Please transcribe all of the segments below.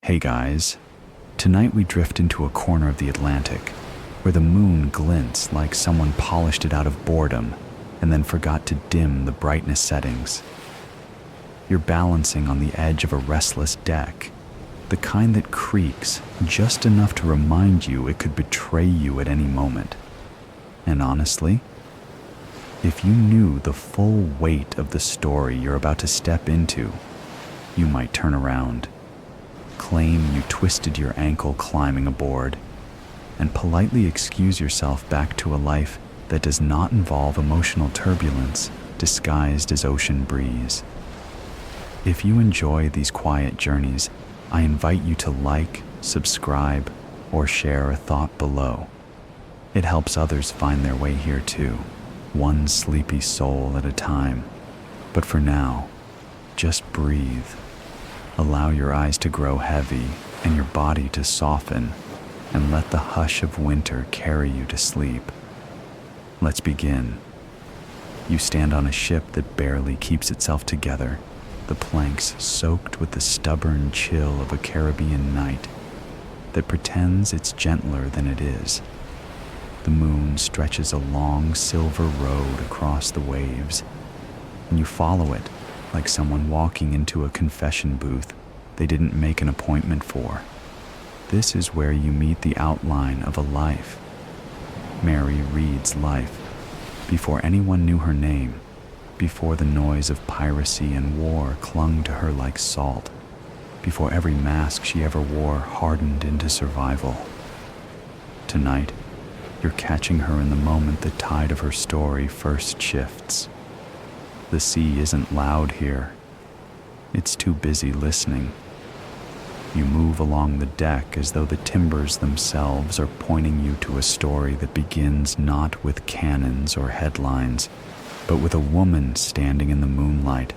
Hey guys, tonight we drift into a corner of the Atlantic where the moon glints like someone polished it out of boredom and then forgot to dim the brightness settings. You're balancing on the edge of a restless deck, the kind that creaks just enough to remind you it could betray you at any moment. And honestly, if you knew the full weight of the story you're about to step into, you might turn around, claim you twisted your ankle climbing aboard, and politely excuse yourself back to a life that does not involve emotional turbulence disguised as ocean breeze. If you enjoy these quiet journeys, I invite you to like, subscribe, or share a thought below. It helps others find their way here too, one sleepy soul at a time. But for now, just breathe. Allow your eyes to grow heavy and your body to soften, and let the hush of winter carry you to sleep. Let's begin. You stand on a ship that barely keeps itself together, the planks soaked with the stubborn chill of a Caribbean night that pretends it's gentler than it is. The moon stretches a long silver road across the waves, and you follow it like someone walking into a confession booth they didn't make an appointment for. This is where you meet the outline of a life. Mary reads life before anyone knew her name, before the noise of piracy and war clung to her like salt, before every mask she ever wore hardened into survival. Tonight, you're catching her in the moment the tide of her story first shifts. The sea isn't loud here. It's too busy listening. You move along the deck as though the timbers themselves are pointing you to a story that begins not with cannons or headlines, but with a woman standing in the moonlight,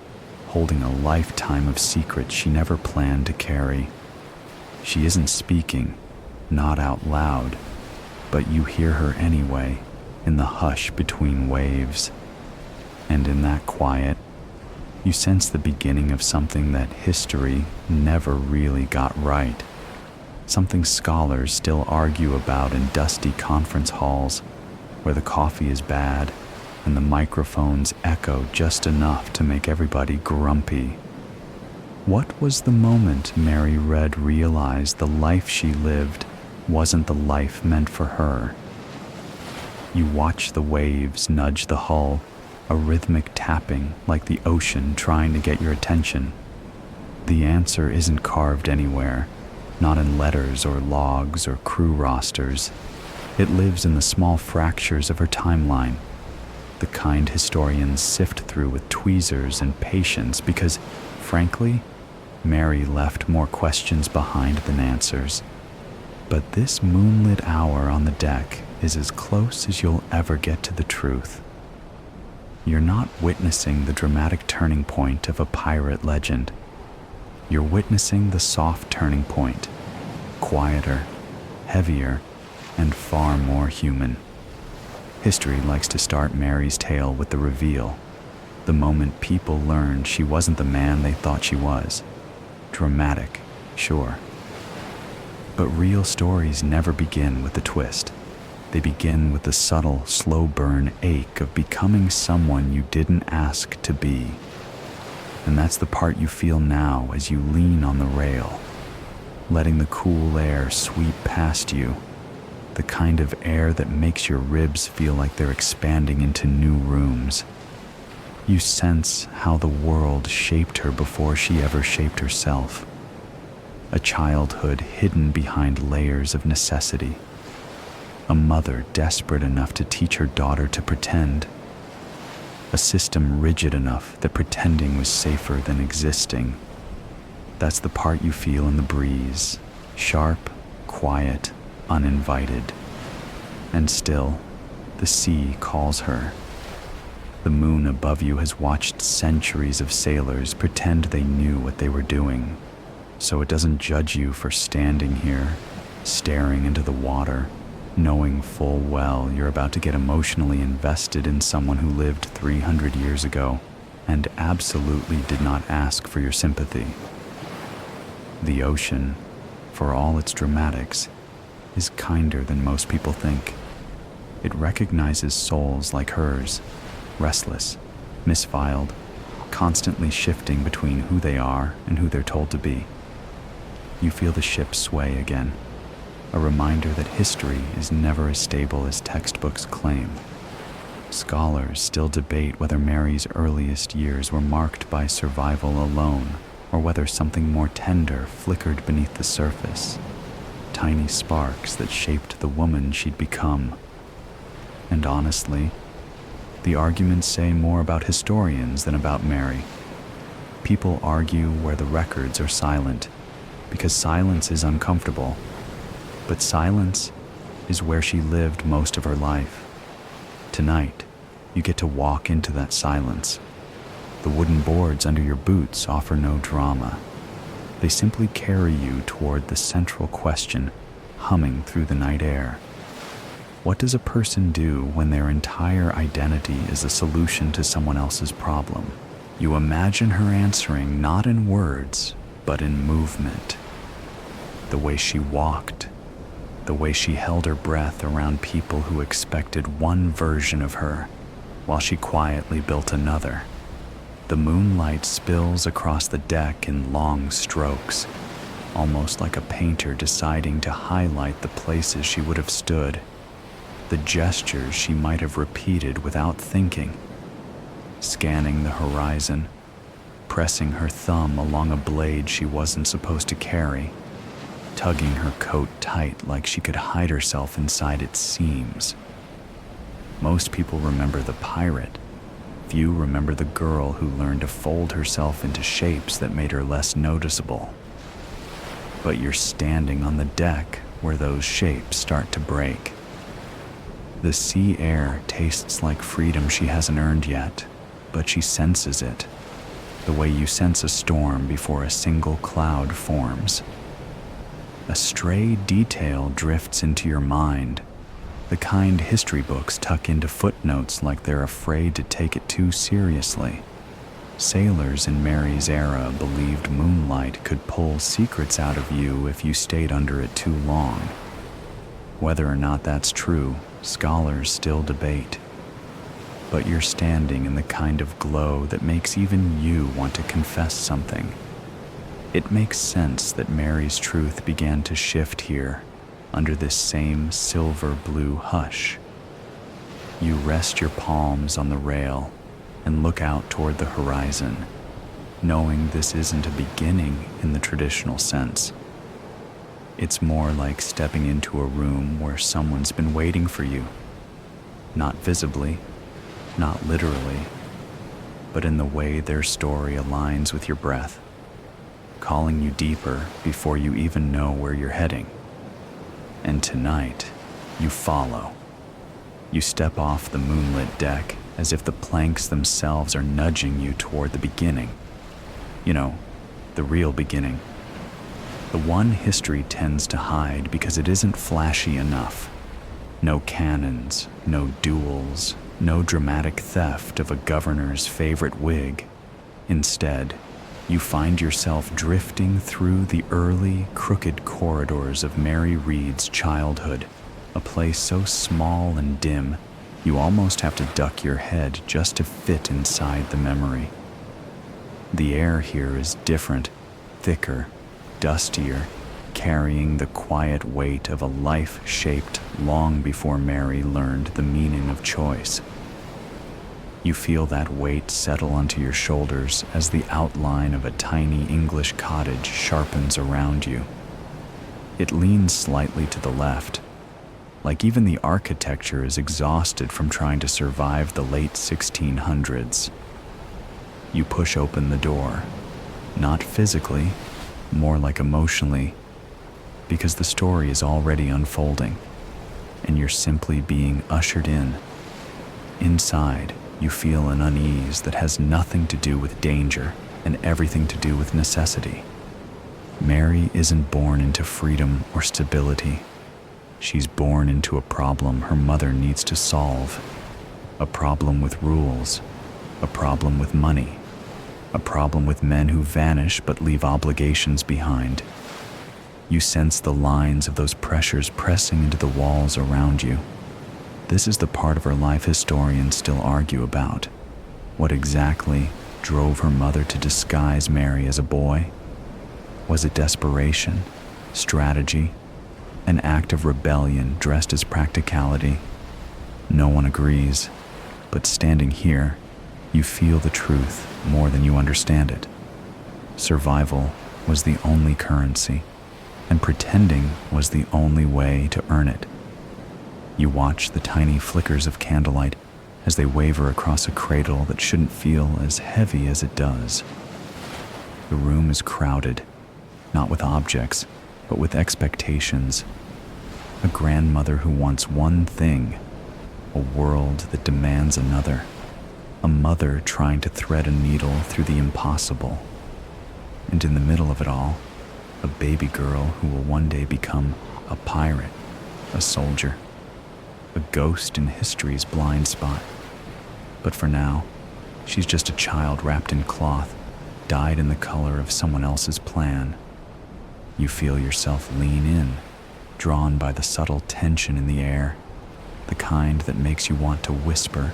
holding a lifetime of secrets she never planned to carry. She isn't speaking, not out loud, but you hear her anyway, in the hush between waves. And in that quiet, you sense the beginning of something that history never really got right, something scholars still argue about in dusty conference halls where the coffee is bad and the microphones echo just enough to make everybody grumpy. What was the moment Mary Red realized the life she lived wasn't the life meant for her? You watch the waves nudge the hull, a rhythmic tapping like the ocean trying to get your attention. The answer isn't carved anywhere, not in letters or logs or crew rosters. It lives in the small fractures of her timeline, the kind historians sift through with tweezers and patience because, frankly, Mary left more questions behind than answers. But this moonlit hour on the deck is as close as you'll ever get to the truth. You're not witnessing the dramatic turning point of a pirate legend. You're witnessing the soft turning point, quieter, heavier, and far more human. History likes to start Mary's tale with the reveal, the moment people learned she wasn't the man they thought she was. Dramatic, sure. But real stories never begin with the twist. They begin with the subtle, slow burn ache of becoming someone you didn't ask to be. And that's the part you feel now as you lean on the rail, letting the cool air sweep past you, the kind of air that makes your ribs feel like they're expanding into new rooms. You sense how the world shaped her before she ever shaped herself. A childhood hidden behind layers of necessity. A mother desperate enough to teach her daughter to pretend. A system rigid enough that pretending was safer than existing. That's the part you feel in the breeze, sharp, quiet, uninvited. And still, the sea calls her. The moon above you has watched centuries of sailors pretend they knew what they were doing, so it doesn't judge you for standing here, staring into the water, knowing full well you're about to get emotionally invested in someone who lived 300 years ago and absolutely did not ask for your sympathy. The ocean, for all its dramatics, is kinder than most people think. It recognizes souls like hers, restless, misfiled, constantly shifting between who they are and who they're told to be. You feel the ship sway again, a reminder that history is never as stable as textbooks claim. Scholars still debate whether Mary's earliest years were marked by survival alone, or whether something more tender flickered beneath the surface, tiny sparks that shaped the woman she'd become. And honestly, the arguments say more about historians than about Mary. People argue where the records are silent, because silence is uncomfortable. But silence is where she lived most of her life. Tonight, you get to walk into that silence. The wooden boards under your boots offer no drama. They simply carry you toward the central question, humming through the night air. What does a person do when their entire identity is a solution to someone else's problem? You imagine her answering not in words, but in movement. The way she walked, the way she held her breath around people who expected one version of her, while she quietly built another. The moonlight spills across the deck in long strokes, almost like a painter deciding to highlight the places she would have stood, the gestures she might have repeated without thinking, scanning the horizon, pressing her thumb along a blade she wasn't supposed to carry, tugging her coat tight like she could hide herself inside its seams. Most people remember the pirate. Few remember the girl who learned to fold herself into shapes that made her less noticeable. But you're standing on the deck where those shapes start to break. The sea air tastes like freedom she hasn't earned yet, but she senses it, the way you sense a storm before a single cloud forms. A stray detail drifts into your mind, the kind history books tuck into footnotes like they're afraid to take it too seriously. Sailors in Mary's era believed moonlight could pull secrets out of you if you stayed under it too long. Whether or not that's true, scholars still debate. But you're standing in the kind of glow that makes even you want to confess something. It makes sense that Mary's truth began to shift here, under this same silver-blue hush. You rest your palms on the rail and look out toward the horizon, knowing this isn't a beginning in the traditional sense. It's more like stepping into a room where someone's been waiting for you. Not visibly, not literally, but in the way their story aligns with your breath, calling you deeper before you even know where you're heading. And tonight, you follow. You step off the moonlit deck as if the planks themselves are nudging you toward the beginning. You know, the real beginning. The one history tends to hide because it isn't flashy enough. No cannons, no duels, no dramatic theft of a governor's favorite wig. Instead, you find yourself drifting through the early, crooked corridors of Mary Read's childhood, a place so small and dim, you almost have to duck your head just to fit inside the memory. The air here is different, thicker, dustier, carrying the quiet weight of a life shaped long before Mary learned the meaning of choice. You feel that weight settle onto your shoulders as the outline of a tiny English cottage sharpens around you. It leans slightly to the left, like even the architecture is exhausted from trying to survive the late 1600s. You push open the door, not physically, more like emotionally, because the story is already unfolding, and you're simply being ushered in. Inside, you feel an unease that has nothing to do with danger and everything to do with necessity. Mary isn't born into freedom or stability. She's born into a problem her mother needs to solve. A problem with rules, a problem with money, a problem with men who vanish but leave obligations behind. You sense the lines of those pressures pressing into the walls around you. This is the part of her life historians still argue about. What exactly drove her mother to disguise Mary as a boy? Was it desperation, strategy, an act of rebellion dressed as practicality? No one agrees, but standing here, you feel the truth more than you understand it. Survival was the only currency, and pretending was the only way to earn it. You watch the tiny flickers of candlelight as they waver across a cradle that shouldn't feel as heavy as it does. The room is crowded, not with objects, but with expectations. A grandmother who wants one thing, a world that demands another. A mother trying to thread a needle through the impossible. And in the middle of it all, a baby girl who will one day become a pirate, a soldier, a ghost in history's blind spot. But for now, she's just a child wrapped in cloth, dyed in the color of someone else's plan. You feel yourself lean in, drawn by the subtle tension in the air, the kind that makes you want to whisper,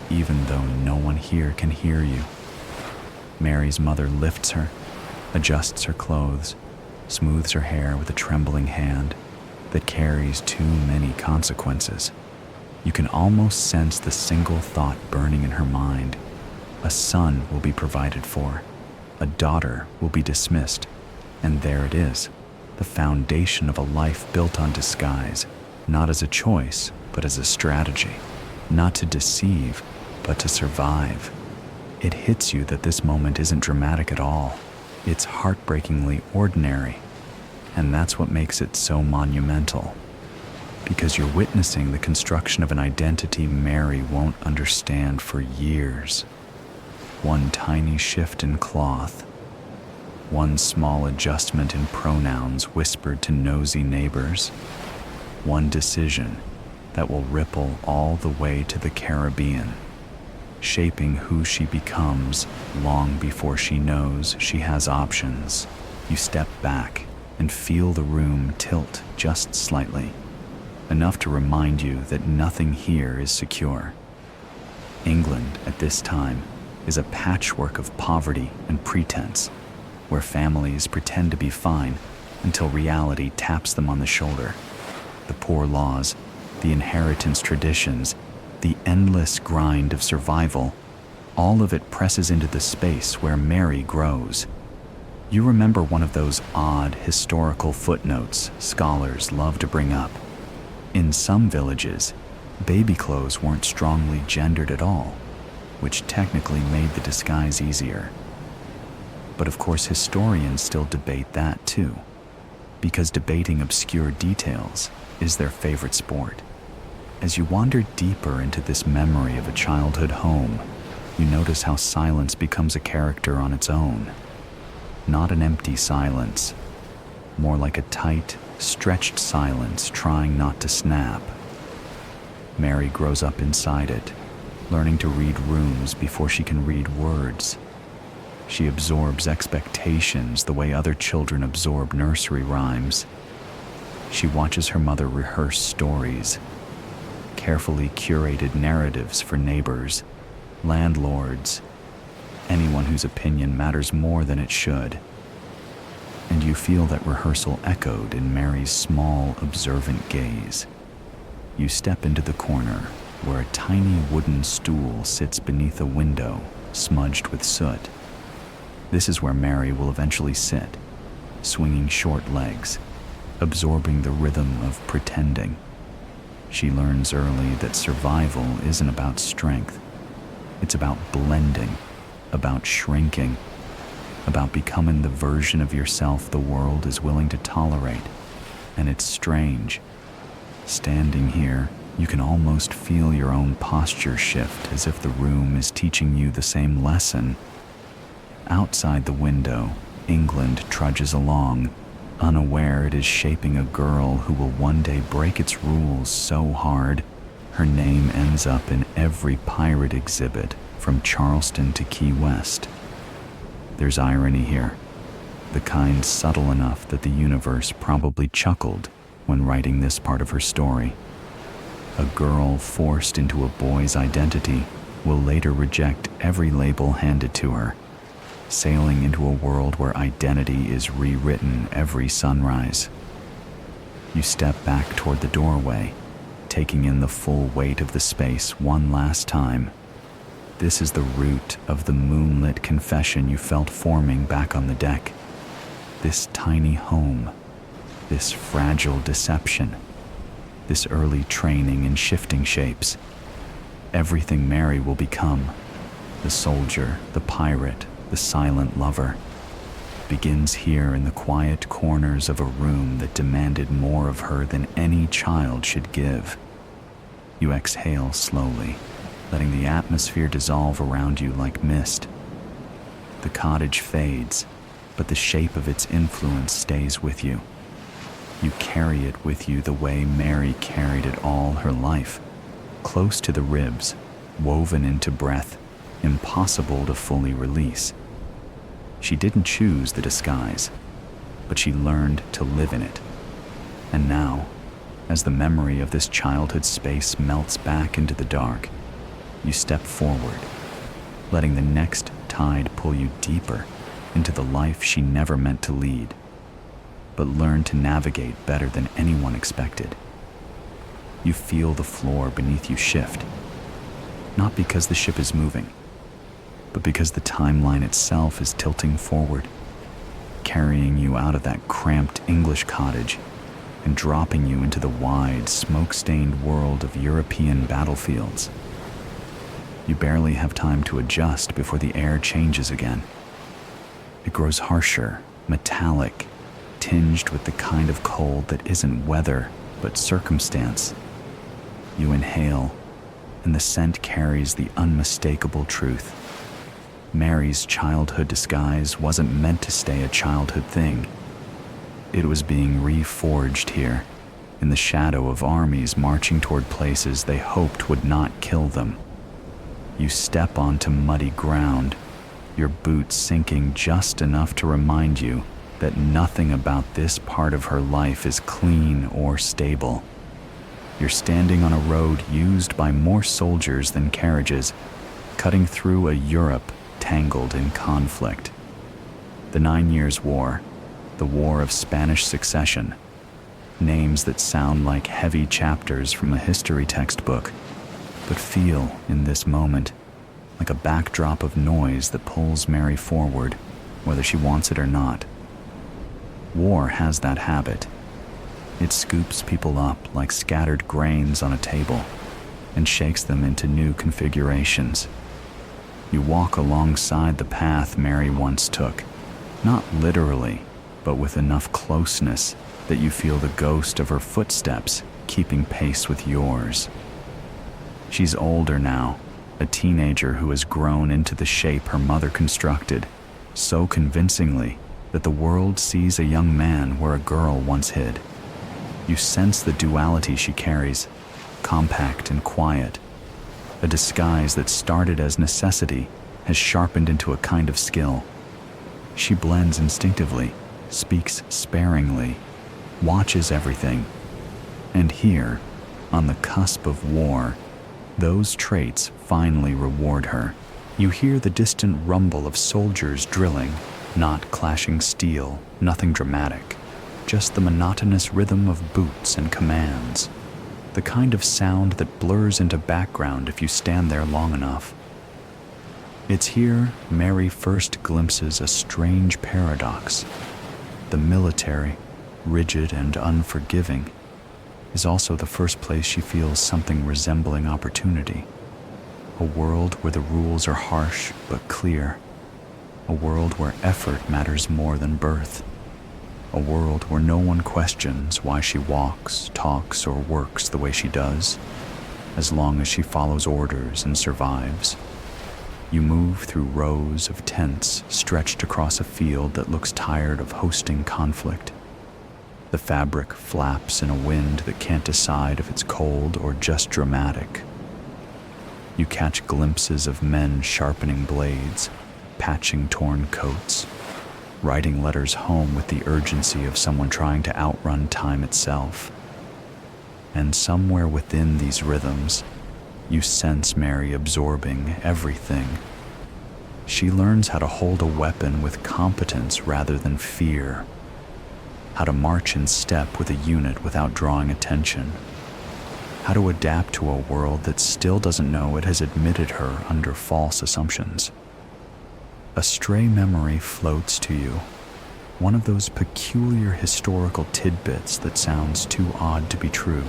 even though no one here can hear you. Mary's mother lifts her, adjusts her clothes, smooths her hair with a trembling hand that carries too many consequences. You can almost sense the single thought burning in her mind. A son will be provided for, a daughter will be dismissed, and there it is, the foundation of a life built on disguise, not as a choice, but as a strategy, not to deceive, but to survive. It hits you that this moment isn't dramatic at all. It's heartbreakingly ordinary, and that's what makes it so monumental. Because you're witnessing the construction of an identity Mary won't understand for years. One tiny shift in cloth, one small adjustment in pronouns whispered to nosy neighbors, one decision that will ripple all the way to the Caribbean, shaping who she becomes long before she knows she has options. You step back and feel the room tilt just slightly, enough to remind you that nothing here is secure. England at this time is a patchwork of poverty and pretense, where families pretend to be fine until reality taps them on the shoulder. The poor laws, the inheritance traditions, the endless grind of survival, all of it presses into the space where Mary grows. You remember one of those odd historical footnotes scholars love to bring up. In some villages, baby clothes weren't strongly gendered at all, which technically made the disguise easier. But of course, historians still debate that too, because debating obscure details is their favorite sport. As you wander deeper into this memory of a childhood home, you notice how silence becomes a character on its own. Not an empty silence, more like a tight, stretched silence trying not to snap. Mary grows up inside it, learning to read rooms before she can read words. She absorbs expectations the way other children absorb nursery rhymes. She watches her mother rehearse stories, carefully curated narratives for neighbors, landlords, anyone whose opinion matters more than it should. And you feel that rehearsal echoed in Mary's small, observant gaze. You step into the corner where a tiny wooden stool sits beneath a window smudged with soot. This is where Mary will eventually sit, swinging short legs, absorbing the rhythm of pretending. She learns early that survival isn't about strength. It's about blending, about shrinking, about becoming the version of yourself the world is willing to tolerate. And it's strange. Standing here, you can almost feel your own posture shift, as if the room is teaching you the same lesson. Outside the window, England trudges along, unaware it is shaping a girl who will one day break its rules so hard, her name ends up in every pirate exhibit from Charleston to Key West. There's irony here. the kind subtle enough that the universe probably chuckled when writing this part of her story. A girl forced into a boy's identity will later reject every label handed to her, sailing into a world where identity is rewritten every sunrise. You step back toward the doorway, taking in the full weight of the space one last time. This is the root of the moonlit confession you felt forming back on the deck. This tiny home, this fragile deception, this early training in shifting shapes. Everything Mary will become, the soldier, the pirate, the silent lover, begins here in the quiet corners of a room that demanded more of her than any child should give. You exhale slowly, letting the atmosphere dissolve around you like mist. The cottage fades, but the shape of its influence stays with you. You carry it with you the way Mary carried it all her life, close to the ribs, woven into breath, impossible to fully release. She didn't choose the disguise, but she learned to live in it. And now, as the memory of this childhood space melts back into the dark, you step forward, letting the next tide pull you deeper into the life she never meant to lead, but learned to navigate better than anyone expected. You feel the floor beneath you shift, not because the ship is moving, but because the timeline itself is tilting forward, carrying you out of that cramped English cottage and dropping you into the wide, smoke-stained world of European battlefields. You barely have time to adjust before the air changes again. It grows harsher, metallic, tinged with the kind of cold that isn't weather, but circumstance. You inhale, and the scent carries the unmistakable truth. Mary's childhood disguise wasn't meant to stay a childhood thing. It was being reforged here, in the shadow of armies marching toward places they hoped would not kill them. You step onto muddy ground, your boots sinking just enough to remind you that nothing about this part of her life is clean or stable. You're standing on a road used by more soldiers than carriages, cutting through a Europe tangled in conflict. The 9 Years' War, the War of Spanish Succession, names that sound like heavy chapters from a history textbook, but feel, in this moment, like a backdrop of noise that pulls Mary forward, whether she wants it or not. War has that habit. It scoops people up like scattered grains on a table and shakes them into new configurations. You walk alongside the path Mary once took, not literally, but with enough closeness that you feel the ghost of her footsteps keeping pace with yours. She's older now, a teenager who has grown into the shape her mother constructed, so convincingly that the world sees a young man where a girl once hid. You sense the duality she carries, compact and quiet. A disguise that started as necessity has sharpened into a kind of skill. She blends instinctively, speaks sparingly, watches everything. And here, on the cusp of war, those traits finally reward her. You hear the distant rumble of soldiers drilling, not clashing steel, nothing dramatic, just the monotonous rhythm of boots and commands, the kind of sound that blurs into background if you stand there long enough. It's here Mary first glimpses a strange paradox. The military, rigid and unforgiving, is also the first place she feels something resembling opportunity. A world where the rules are harsh but clear. A world where effort matters more than birth. A world where no one questions why she walks, talks, or works the way she does, as long as she follows orders and survives. You move through rows of tents stretched across a field that looks tired of hosting conflict. The fabric flaps in a wind that can't decide if it's cold or just dramatic. You catch glimpses of men sharpening blades, patching torn coats, writing letters home with the urgency of someone trying to outrun time itself. And somewhere within these rhythms, you sense Mary absorbing everything. She learns how to hold a weapon with competence rather than fear, how to march in step with a unit without drawing attention, how to adapt to a world that still doesn't know it has admitted her under false assumptions. A stray memory floats to you, one of those peculiar historical tidbits that sounds too odd to be true.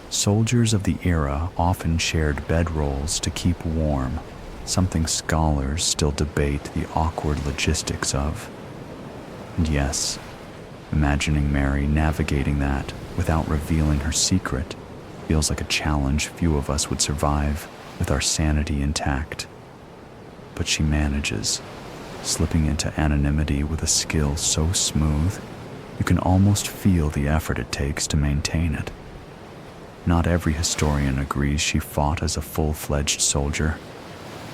Soldiers of the era often shared bedrolls to keep warm, something scholars still debate the awkward logistics of. And yes, imagining Mary navigating that without revealing her secret feels like a challenge few of us would survive with our sanity intact. But she manages, slipping into anonymity with a skill so smooth, you can almost feel the effort it takes to maintain it. Not every historian agrees she fought as a full-fledged soldier.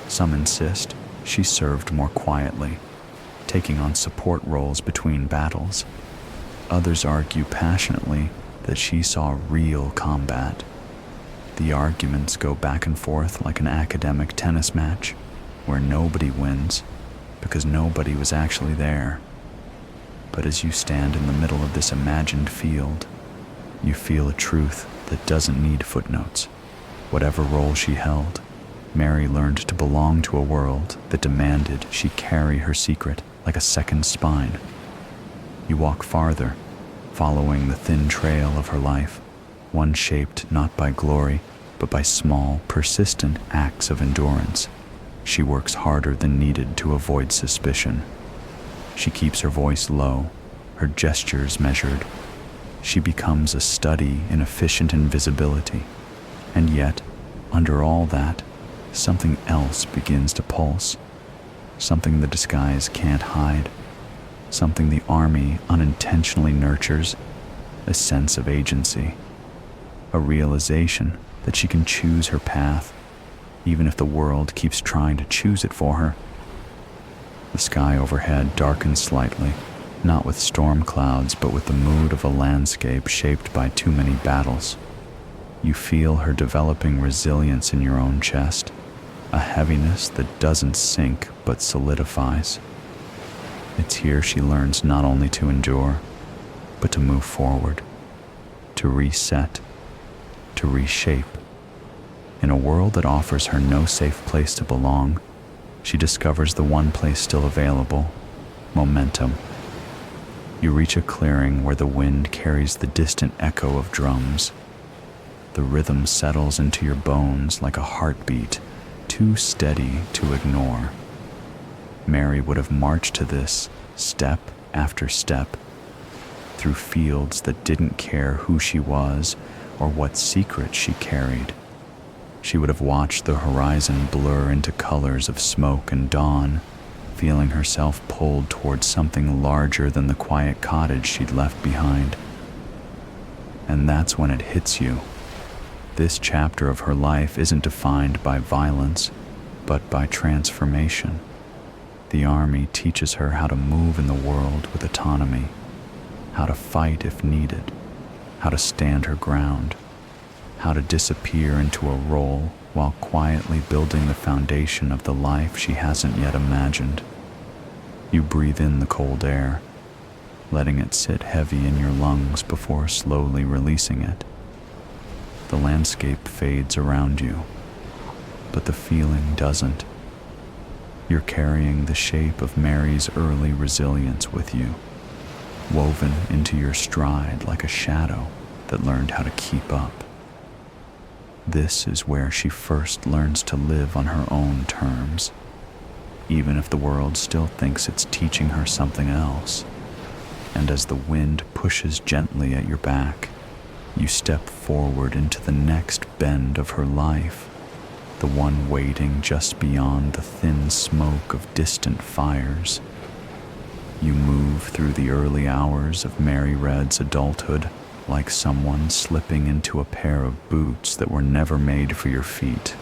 Some insist she served more quietly, taking on support roles between battles. Others argue passionately that she saw real combat. The arguments go back and forth like an academic tennis match, where nobody wins because nobody was actually there. But as you stand in the middle of this imagined field, you feel a truth that doesn't need footnotes. Whatever role she held, Mary learned to belong to a world that demanded she carry her secret like a second spine. You walk farther, following the thin trail of her life, one shaped not by glory, but by small, persistent acts of endurance. She works harder than needed to avoid suspicion. She keeps her voice low, her gestures measured. She becomes a study in efficient invisibility. And yet, under all that, something else begins to pulse. Something the disguise can't hide. Something the army unintentionally nurtures. A sense of agency. A realization that she can choose her path, even if the world keeps trying to choose it for her. The sky overhead darkens slightly, not with storm clouds, but with the mood of a landscape shaped by too many battles. You feel her developing resilience in your own chest, a heaviness that doesn't sink but solidifies. It's here she learns not only to endure, but to move forward, to reset, to reshape. In a world that offers her no safe place to belong, she discovers the one place still available: momentum. You reach a clearing where the wind carries the distant echo of drums. The rhythm settles into your bones like a heartbeat, too steady to ignore. Mary would have marched to this, step after step, through fields that didn't care who she was or what secret she carried. She would have watched the horizon blur into colors of smoke and dawn, feeling herself pulled towards something larger than the quiet cottage she'd left behind. And that's when it hits you. This chapter of her life isn't defined by violence, but by transformation. The army teaches her how to move in the world with autonomy, how to fight if needed, how to stand her ground, how to disappear into a role while quietly building the foundation of the life she hasn't yet imagined. You breathe in the cold air, letting it sit heavy in your lungs before slowly releasing it. The landscape fades around you, but the feeling doesn't. You're carrying the shape of Mary's early resilience with you, woven into your stride like a shadow that learned how to keep up. This is where she first learns to live on her own terms, even if the world still thinks it's teaching her something else. And as the wind pushes gently at your back, you step forward into the next bend of her life, the one waiting just beyond the thin smoke of distant fires. You move through the early hours of Mary Red's adulthood like someone slipping into a pair of boots that were never made for your feet,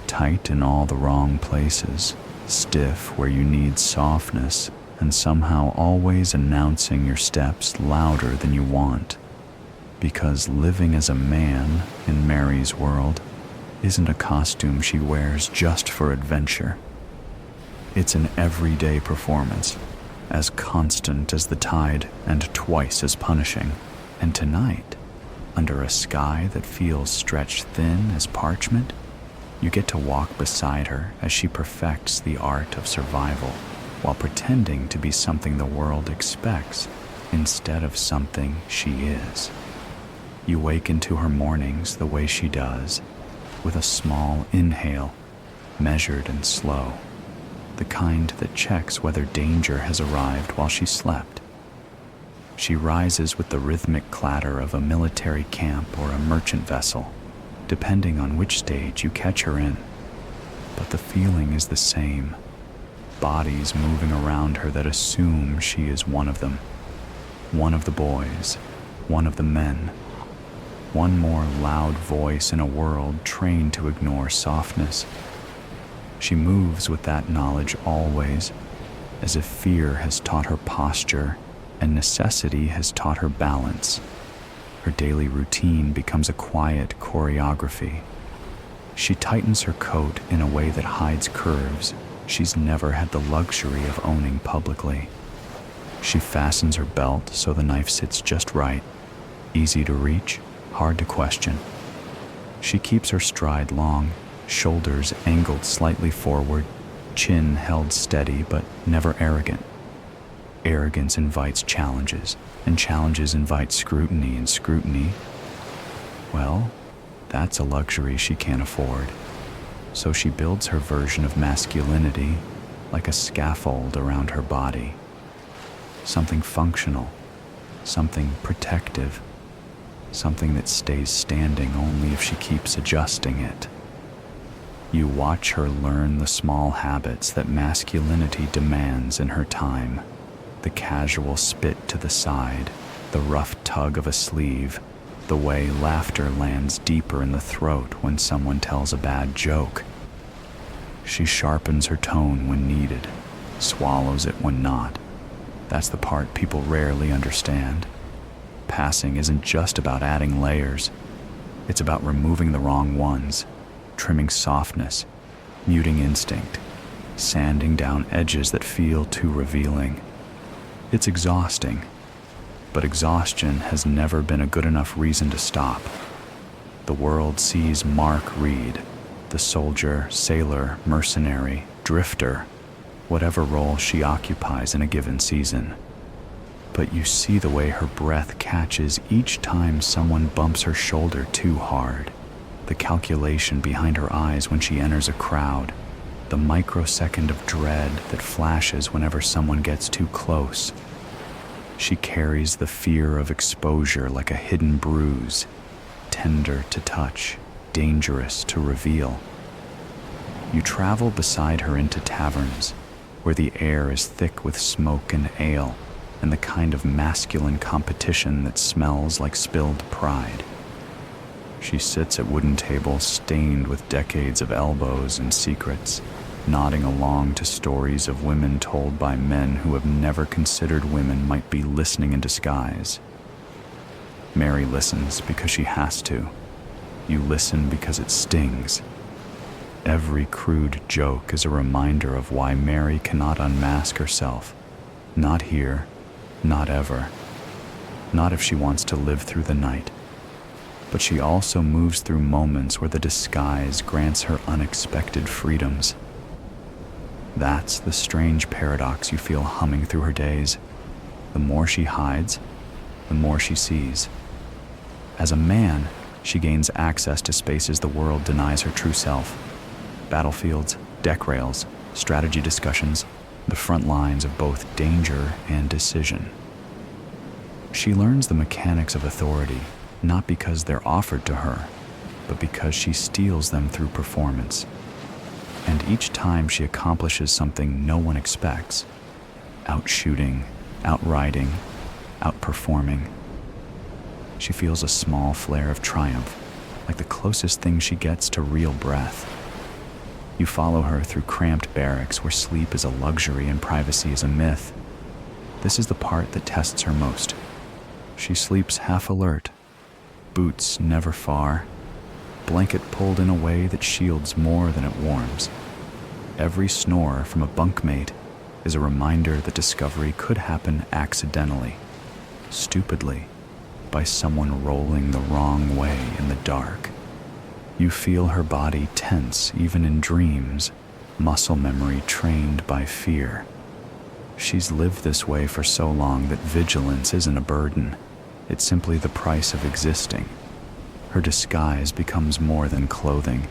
tight in all the wrong places, stiff where you need softness, and somehow always announcing your steps louder than you want. Because living as a man in Mary's world isn't a costume she wears just for adventure. It's an everyday performance, as constant as the tide and twice as punishing. And tonight, under a sky that feels stretched thin as parchment, you get to walk beside her as she perfects the art of survival while pretending to be something the world expects instead of something she is. You wake into her mornings the way she does, with a small inhale, measured and slow, the kind that checks whether danger has arrived while she slept. She rises with the rhythmic clatter of a military camp or a merchant vessel, depending on which stage you catch her in. But the feeling is the same. Bodies moving around her that assume she is one of them. One of the boys, one of the men. One more loud voice in a world trained to ignore softness. She moves with that knowledge always, as if fear has taught her posture and necessity has taught her balance. Her daily routine becomes a quiet choreography. She tightens her coat in a way that hides curves she's never had the luxury of owning publicly. She fastens her belt so the knife sits just right, easy to reach, hard to question. She keeps her stride long, shoulders angled slightly forward, chin held steady but never arrogant. Arrogance invites challenges, and challenges invite scrutiny, and scrutiny, well, that's a luxury she can't afford. So she builds her version of masculinity like a scaffold around her body. Something functional, something protective, something that stays standing only if she keeps adjusting it. You watch her learn the small habits that masculinity demands in her time. The casual spit to the side, the rough tug of a sleeve, the way laughter lands deeper in the throat when someone tells a bad joke. She sharpens her tone when needed, swallows it when not. That's the part people rarely understand. Passing isn't just about adding layers. It's about removing the wrong ones, trimming softness, muting instinct, sanding down edges that feel too revealing. It's exhausting, but exhaustion has never been a good enough reason to stop. The world sees Mark Reed, the soldier, sailor, mercenary, drifter, whatever role she occupies in a given season. But you see the way her breath catches each time someone bumps her shoulder too hard, the calculation behind her eyes when she enters a crowd, the microsecond of dread that flashes whenever someone gets too close. She carries the fear of exposure like a hidden bruise, tender to touch, dangerous to reveal. You travel beside her into taverns, where the air is thick with smoke and ale, and the kind of masculine competition that smells like spilled pride. She sits at wooden tables stained with decades of elbows and secrets, nodding along to stories of women told by men who have never considered women might be listening in disguise. Mary listens because she has to. You listen because it stings. Every crude joke is a reminder of why Mary cannot unmask herself. Not here, not ever. Not if she wants to live through the night. But she also moves through moments where the disguise grants her unexpected freedoms. That's the strange paradox you feel humming through her days. The more she hides, the more she sees. As a man, she gains access to spaces the world denies her true self. Battlefields, deck rails, strategy discussions, the front lines of both danger and decision. She learns the mechanics of authority, not because they're offered to her, but because she steals them through performance. And each time she accomplishes something no one expects, outshooting, outriding, outperforming, she feels a small flare of triumph, like the closest thing she gets to real breath. You follow her through cramped barracks where sleep is a luxury and privacy is a myth. This is the part that tests her most. She sleeps half alert, boots never far, blanket pulled in a way that shields more than it warms. Every snore from a bunkmate is a reminder that discovery could happen accidentally, stupidly, by someone rolling the wrong way in the dark. You feel her body tense even in dreams, muscle memory trained by fear. She's lived this way for so long that vigilance isn't a burden. It's simply the price of existing. Her disguise becomes more than clothing.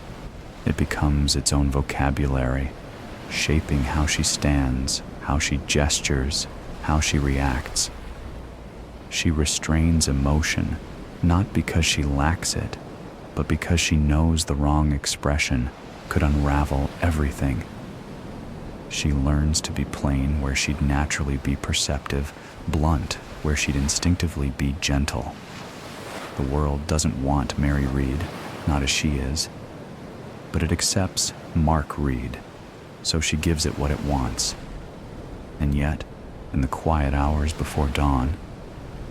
It becomes its own vocabulary, shaping how she stands, how she gestures, how she reacts. She restrains emotion, not because she lacks it, but because she knows the wrong expression could unravel everything. She learns to be plain where she'd naturally be perceptive, blunt where she'd instinctively be gentle. The world doesn't want Mary Reed, not as she is, but it accepts Mark Reed, so she gives it what it wants. And yet, in the quiet hours before dawn,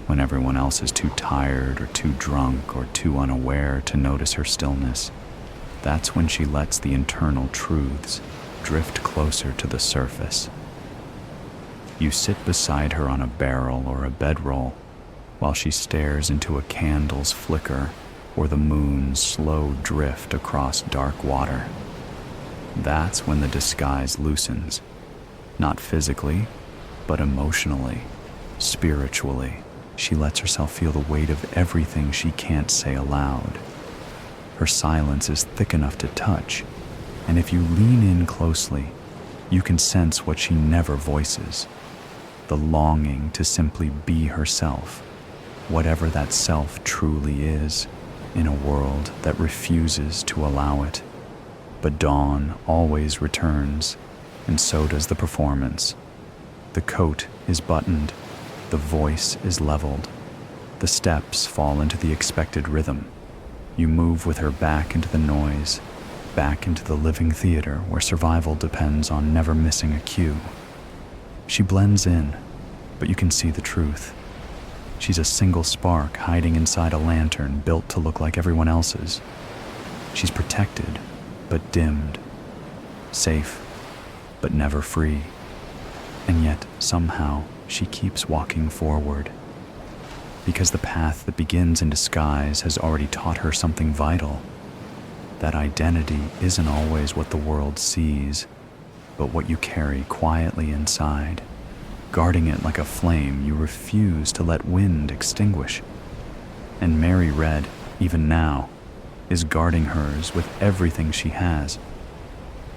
when everyone else is too tired or too drunk or too unaware to notice her stillness, that's when she lets the internal truths drift closer to the surface. You sit beside her on a barrel or a bedroll while she stares into a candle's flicker or the moon's slow drift across dark water. That's when the disguise loosens, not physically, but emotionally, spiritually. She lets herself feel the weight of everything she can't say aloud. Her silence is thick enough to touch, and if you lean in closely, you can sense what she never voices, the longing to simply be herself, whatever that self truly is, in a world that refuses to allow it. But dawn always returns, and so does the performance. The coat is buttoned, the voice is leveled, the steps fall into the expected rhythm. You move with her back into the noise, back into the living theater where survival depends on never missing a cue. She blends in, but you can see the truth. She's a single spark hiding inside a lantern built to look like everyone else's. She's protected, but dimmed, safe, but never free. And yet, somehow, she keeps walking forward. Because the path that begins in disguise has already taught her something vital. That identity isn't always what the world sees, but what you carry quietly inside, guarding it like a flame you refuse to let wind extinguish. And Mary Red, even now, is guarding hers with everything she has.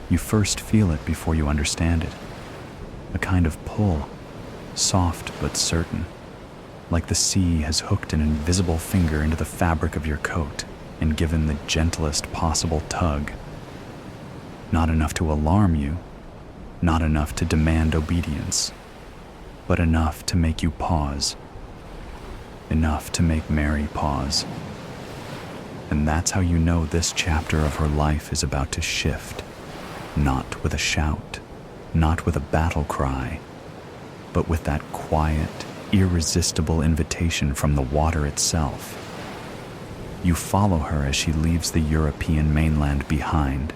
You first feel it before you understand it. A kind of pull, soft but certain, like the sea has hooked an invisible finger into the fabric of your coat and given the gentlest possible tug. Not enough to alarm you, not enough to demand obedience, but enough to make you pause, enough to make Mary pause. And that's how you know this chapter of her life is about to shift, not with a shout, not with a battle cry, but with that quiet, irresistible invitation from the water itself. You follow her as she leaves the European mainland behind,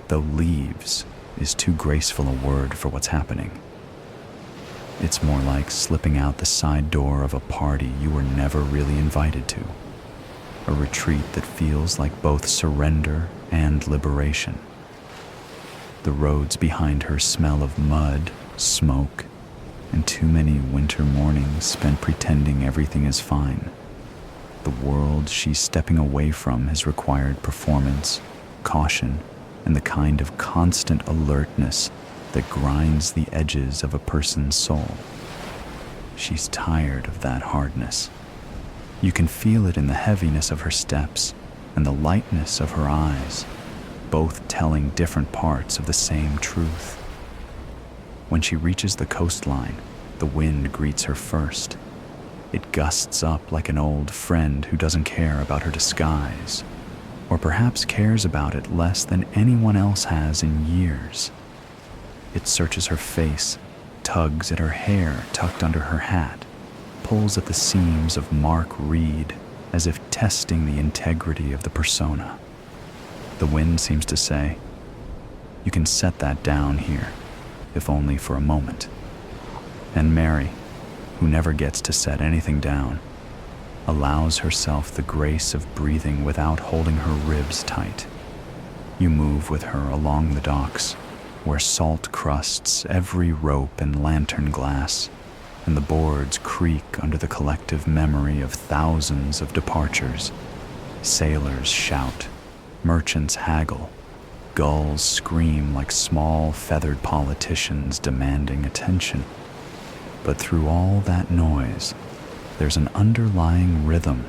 though leaves is too graceful a word for what's happening. It's more like slipping out the side door of a party you were never really invited to, a retreat that feels like both surrender and liberation. The roads behind her smell of mud, smoke, and too many winter mornings spent pretending everything is fine. The world she's stepping away from has required performance, caution, and the kind of constant alertness that grinds the edges of a person's soul. She's tired of that hardness. You can feel it in the heaviness of her steps and the lightness of her eyes, both telling different parts of the same truth. When she reaches the coastline, the wind greets her first. It gusts up like an old friend who doesn't care about her disguise. or perhaps cares about it less than anyone else has in years. It searches her face, tugs at her hair tucked under her hat, pulls at the seams of Mark Reed as if testing the integrity of the persona. The wind seems to say, "You can set that down here, if only for a moment." And Mary, who never gets to set anything down, allows herself the grace of breathing without holding her ribs tight. You move with her along the docks, where salt crusts every rope and lantern glass, and the boards creak under the collective memory of thousands of departures. Sailors shout, merchants haggle, gulls scream like small feathered politicians demanding attention. But through all that noise, there's an underlying rhythm,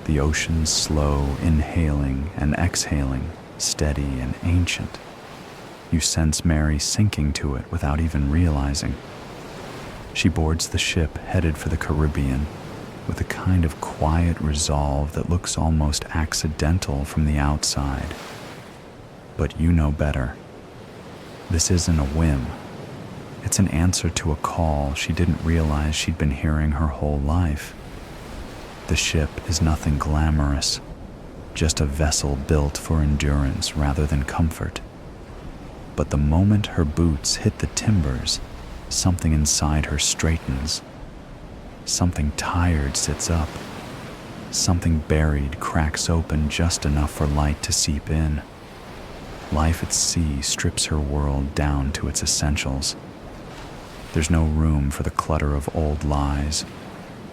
the ocean's slow inhaling and exhaling, steady and ancient. You sense Mary sinking to it without even realizing. She boards the ship headed for the Caribbean with a kind of quiet resolve that looks almost accidental from the outside. But you know better. This isn't a whim. It's an answer to a call she didn't realize she'd been hearing her whole life. The ship is nothing glamorous, just a vessel built for endurance rather than comfort. But the moment her boots hit the timbers, something inside her straightens. Something tired sits up. Something buried cracks open just enough for light to seep in. Life at sea strips her world down to its essentials. There's no room for the clutter of old lies,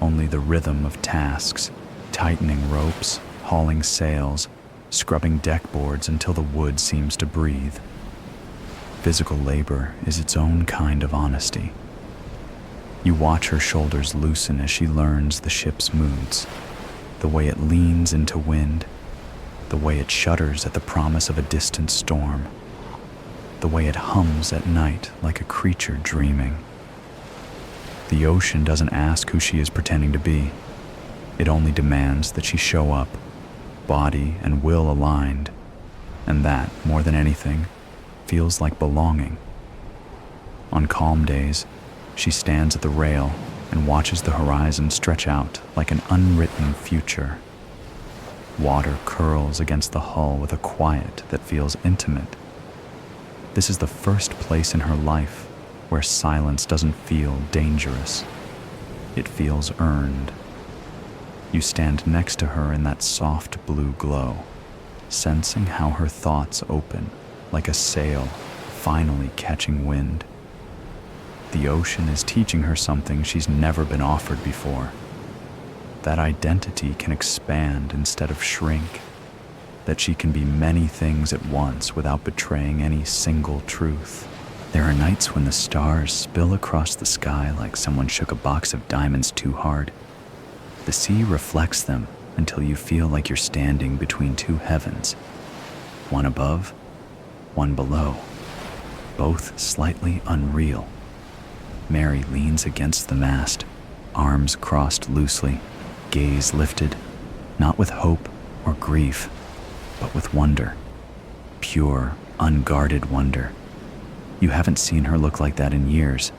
only the rhythm of tasks, tightening ropes, hauling sails, scrubbing deckboards until the wood seems to breathe. Physical labor is its own kind of honesty. You watch her shoulders loosen as she learns the ship's moods, the way it leans into wind, the way it shudders at the promise of a distant storm, the way it hums at night like a creature dreaming. The ocean doesn't ask who she is pretending to be. It only demands that she show up, body and will aligned, and that, more than anything, feels like belonging. On calm days, she stands at the rail and watches the horizon stretch out like an unwritten future. Water curls against the hull with a quiet that feels intimate. This is the first place in her life where silence doesn't feel dangerous. It feels earned. You stand next to her in that soft blue glow, sensing how her thoughts open like a sail finally catching wind. The ocean is teaching her something she's never been offered before. That identity can expand instead of shrink. That she can be many things at once without betraying any single truth. There are nights when the stars spill across the sky like someone shook a box of diamonds too hard. The sea reflects them until you feel like you're standing between two heavens, one above, one below, both slightly unreal. Mary leans against the mast, arms crossed loosely, gaze lifted, not with hope or grief, but with wonder, pure, unguarded wonder. You haven't seen her look like that in years,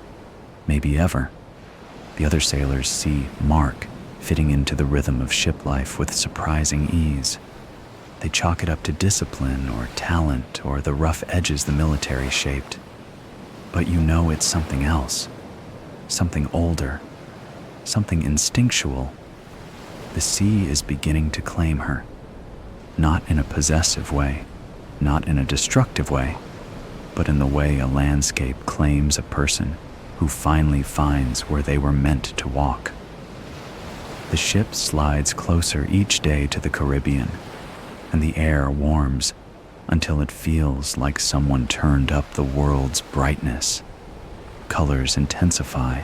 maybe ever. The other sailors see Mark fitting into the rhythm of ship life with surprising ease. They chalk it up to discipline or talent or the rough edges the military shaped. But you know it's something else, something older, something instinctual. The sea is beginning to claim her, not in a possessive way, not in a destructive way, but in the way a landscape claims a person who finally finds where they were meant to walk. The ship slides closer each day to the Caribbean, and the air warms until it feels like someone turned up the world's brightness. Colors intensify,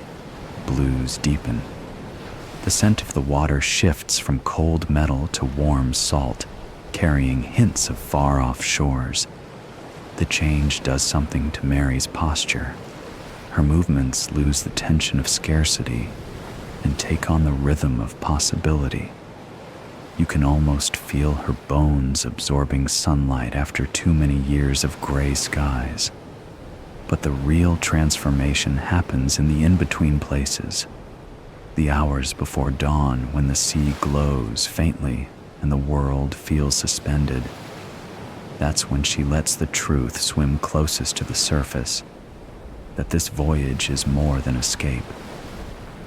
blues deepen. The scent of the water shifts from cold metal to warm salt, carrying hints of far-off shores. The change does something to Mary's posture. Her movements lose the tension of scarcity and take on the rhythm of possibility. You can almost feel her bones absorbing sunlight after too many years of gray skies. But the real transformation happens in the in-between places. The hours before dawn, when the sea glows faintly and the world feels suspended. That's when she lets the truth swim closest to the surface, that this voyage is more than escape.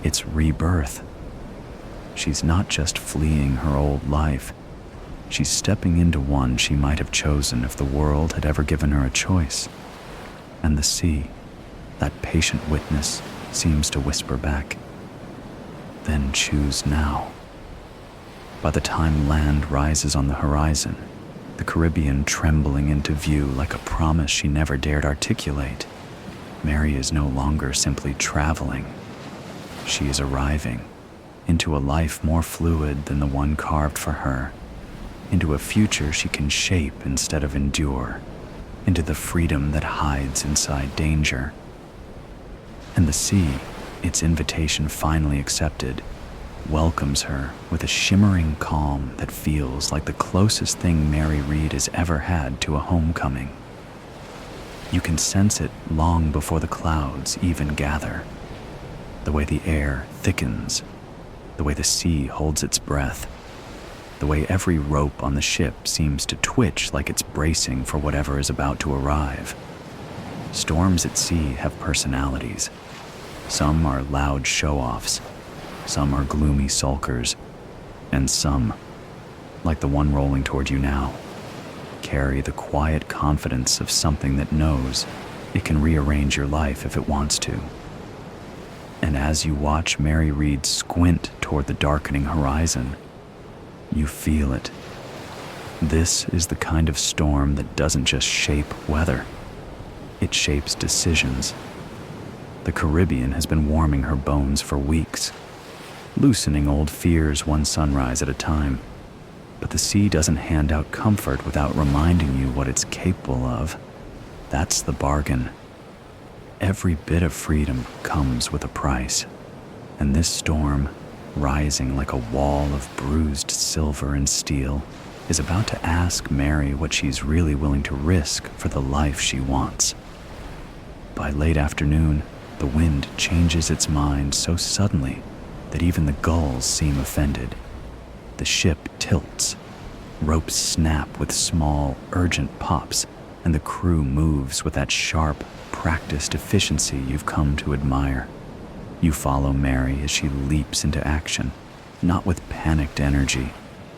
It's rebirth. She's not just fleeing her old life. She's stepping into one she might have chosen if the world had ever given her a choice. And the sea, that patient witness, seems to whisper back, "Then choose now." By the time land rises on the horizon, the Caribbean trembling into view like a promise she never dared articulate, Mary is no longer simply traveling. She is arriving into a life more fluid than the one carved for her, into a future she can shape instead of endure, into the freedom that hides inside danger. And the sea, its invitation finally accepted, welcomes her with a shimmering calm that feels like the closest thing Mary Read has ever had to a homecoming. You can sense it long before the clouds even gather. The way the air thickens, the way the sea holds its breath, the way every rope on the ship seems to twitch like it's bracing for whatever is about to arrive. Storms at sea have personalities. Some are loud show-offs, some are gloomy sulkers, and some, like the one rolling toward you now, carry the quiet confidence of something that knows it can rearrange your life if it wants to. And as you watch Mary Read squint toward the darkening horizon, you feel it. This is the kind of storm that doesn't just shape weather, it shapes decisions. The Caribbean has been warming her bones for weeks, loosening old fears one sunrise at a time. But the sea doesn't hand out comfort without reminding you what it's capable of. That's the bargain. Every bit of freedom comes with a price. And this storm, rising like a wall of bruised silver and steel, is about to ask Mary what she's really willing to risk for the life she wants. By late afternoon, the wind changes its mind so suddenly that even the gulls seem offended. The ship tilts, ropes snap with small, urgent pops, and the crew moves with that sharp, practiced efficiency you've come to admire. You follow Mary as she leaps into action, not with panicked energy,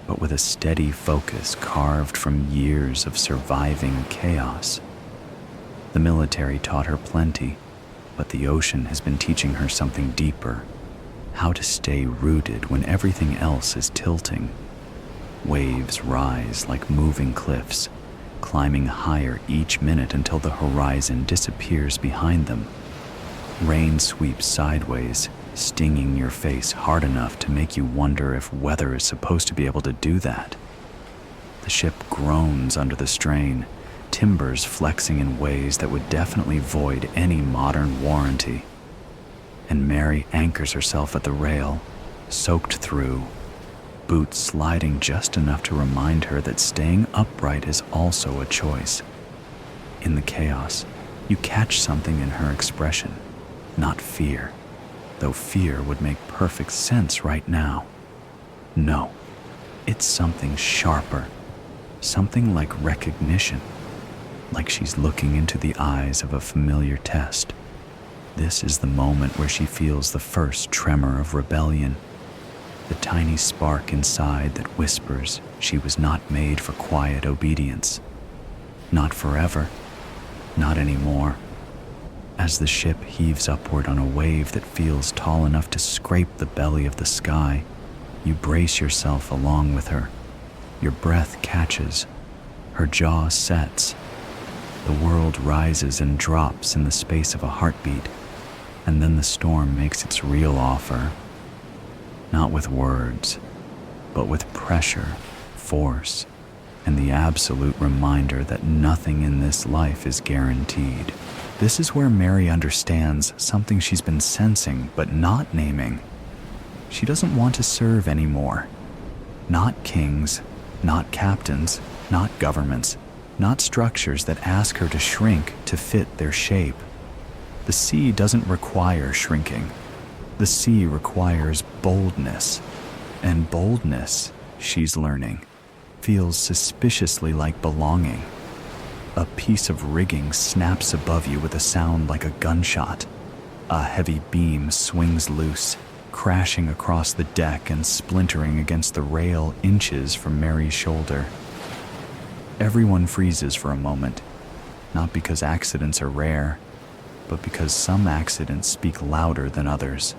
but with a steady focus carved from years of surviving chaos. The military taught her plenty, but the ocean has been teaching her something deeper: how to stay rooted when everything else is tilting. Waves rise like moving cliffs, climbing higher each minute until the horizon disappears behind them. Rain sweeps sideways, stinging your face hard enough to make you wonder if weather is supposed to be able to do that. The ship groans under the strain, timbers flexing in ways that would definitely void any modern warranty. And Mary anchors herself at the rail, soaked through, boots sliding just enough to remind her that staying upright is also a choice. In the chaos, you catch something in her expression, not fear, though fear would make perfect sense right now. No, it's something sharper, something like recognition, like she's looking into the eyes of a familiar test. This is the moment where she feels the first tremor of rebellion, the tiny spark inside that whispers she was not made for quiet obedience. Not forever, not anymore. As the ship heaves upward on a wave that feels tall enough to scrape the belly of the sky, you brace yourself along with her. Your breath catches, her jaw sets. The world rises and drops in the space of a heartbeat, and then the storm makes its real offer. Not with words, but with pressure, force, and the absolute reminder that nothing in this life is guaranteed. This is where Mary understands something she's been sensing but not naming. She doesn't want to serve anymore. Not kings, not captains, not governments, not structures that ask her to shrink to fit their shape. The sea doesn't require shrinking. The sea requires boldness. And boldness, she's learning, feels suspiciously like belonging. A piece of rigging snaps above you with a sound like a gunshot. A heavy beam swings loose, crashing across the deck and splintering against the rail inches from Mary's shoulder. Everyone freezes for a moment, not because accidents are rare, but because some accidents speak louder than others.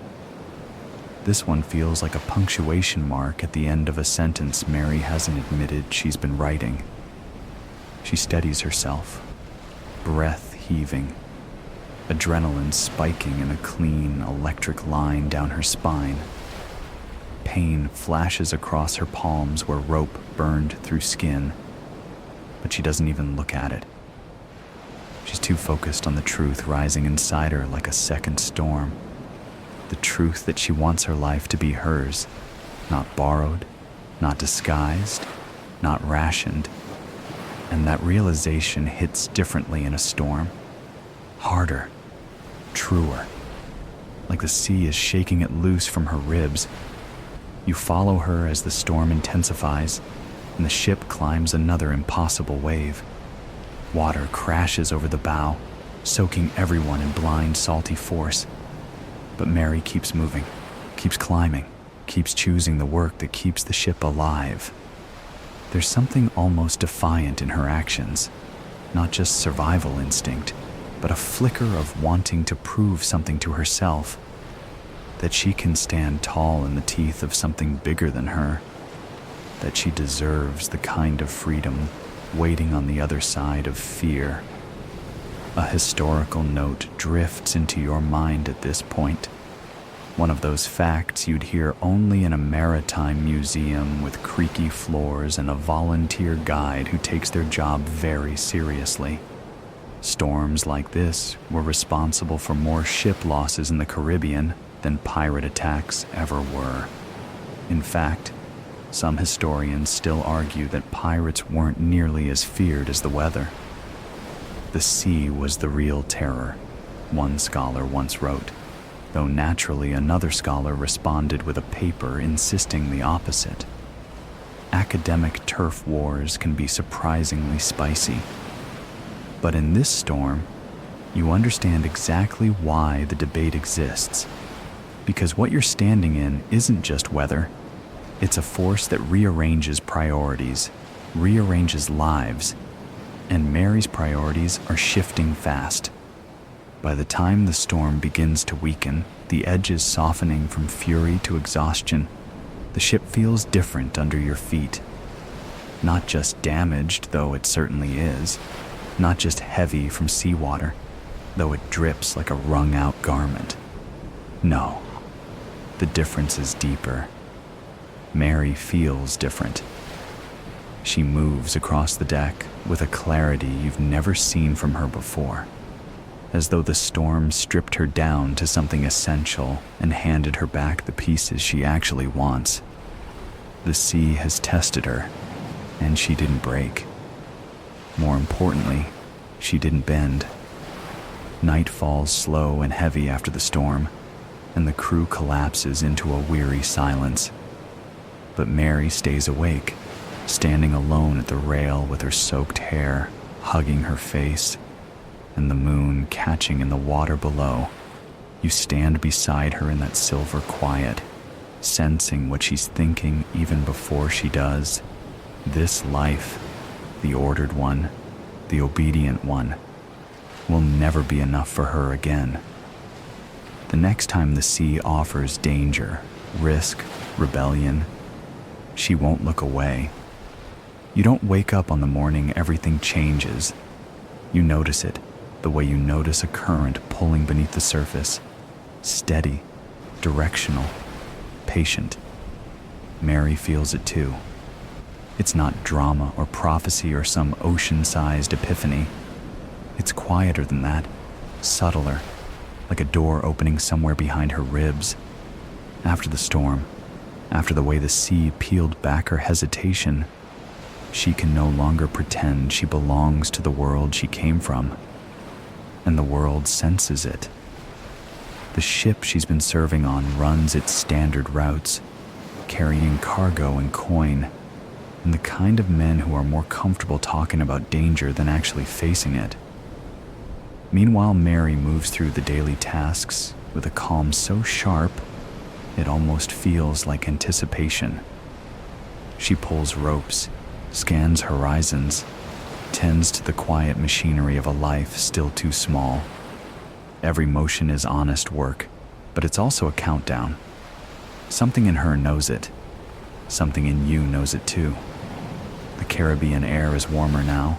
This one feels like a punctuation mark at the end of a sentence Mary hasn't admitted she's been writing. She steadies herself, breath heaving, adrenaline spiking in a clean, electric line down her spine. Pain flashes across her palms where rope burned through skin, but she doesn't even look at it. She's too focused on the truth rising inside her like a second storm. The truth that she wants her life to be hers, not borrowed, not disguised, not rationed. And that realization hits differently in a storm. Harder, truer, like the sea is shaking it loose from her ribs. You follow her as the storm intensifies, and the ship climbs another impossible wave. Water crashes over the bow, soaking everyone in blind, salty force. But Mary keeps moving, keeps climbing, keeps choosing the work that keeps the ship alive. There's something almost defiant in her actions, not just survival instinct, but a flicker of wanting to prove something to herself, that she can stand tall in the teeth of something bigger than her, that she deserves the kind of freedom waiting on the other side of fear. A historical note drifts into your mind at this point. One of those facts you'd hear only in a maritime museum with creaky floors and a volunteer guide who takes their job very seriously. Storms like this were responsible for more ship losses in the Caribbean than pirate attacks ever were. In fact, some historians still argue that pirates weren't nearly as feared as the weather. The sea was the real terror, one scholar once wrote, though naturally another scholar responded with a paper insisting the opposite. Academic turf wars can be surprisingly spicy. But in this storm, you understand exactly why the debate exists. Because what you're standing in isn't just weather. It's a force that rearranges priorities, rearranges lives, and Mary's priorities are shifting fast. By the time the storm begins to weaken, the edges softening from fury to exhaustion, the ship feels different under your feet. Not just damaged, though it certainly is. Not just heavy from seawater, though it drips like a wrung-out garment. No, the difference is deeper. Mary feels different. She moves across the deck with a clarity you've never seen from her before, as though the storm stripped her down to something essential and handed her back the pieces she actually wants. The sea has tested her, and she didn't break. More importantly, she didn't bend. Night falls slow and heavy after the storm, and the crew collapses into a weary silence. But Mary stays awake, standing alone at the rail with her soaked hair hugging her face, and the moon catching in the water below. You stand beside her in that silver quiet, sensing what she's thinking even before she does. This life, the ordered one, the obedient one, will never be enough for her again. The next time the sea offers danger, risk, rebellion, she won't look away. You don't wake up on the morning everything changes. You notice it, the way you notice a current pulling beneath the surface. Steady, directional, patient. Mary feels it too. It's not drama or prophecy or some ocean-sized epiphany. It's quieter than that, subtler, like a door opening somewhere behind her ribs. After the storm, After the way the sea peeled back her hesitation, she can no longer pretend she belongs to the world she came from, and the world senses it. The ship she's been serving on runs its standard routes, carrying cargo and coin, and the kind of men who are more comfortable talking about danger than actually facing it. Meanwhile, Mary moves through the daily tasks with a calm so sharp, it almost feels like anticipation. She pulls ropes, scans horizons, tends to the quiet machinery of a life still too small. Every motion is honest work, but it's also a countdown. Something in her knows it. Something in you knows it too. The Caribbean air is warmer now,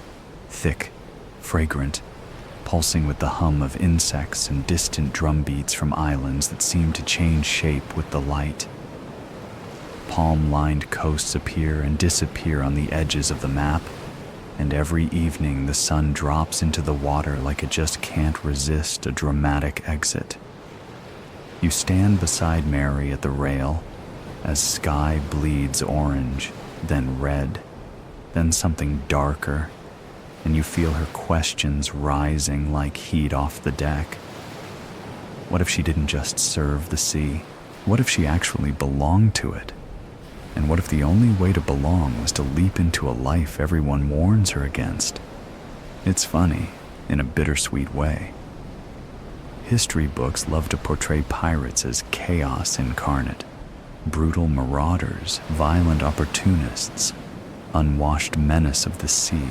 thick, fragrant, pulsing with the hum of insects and distant drum beats from islands that seem to change shape with the light. Palm-lined coasts appear and disappear on the edges of the map, and every evening the sun drops into the water like it just can't resist a dramatic exit. You stand beside Mary at the rail as sky bleeds orange, then red, then something darker, and you feel her questions rising like heat off the deck. What if she didn't just serve the sea? What if she actually belonged to it? And what if the only way to belong was to leap into a life everyone warns her against? It's funny, in a bittersweet way. History books love to portray pirates as chaos incarnate, brutal marauders, violent opportunists, unwashed menace of the sea.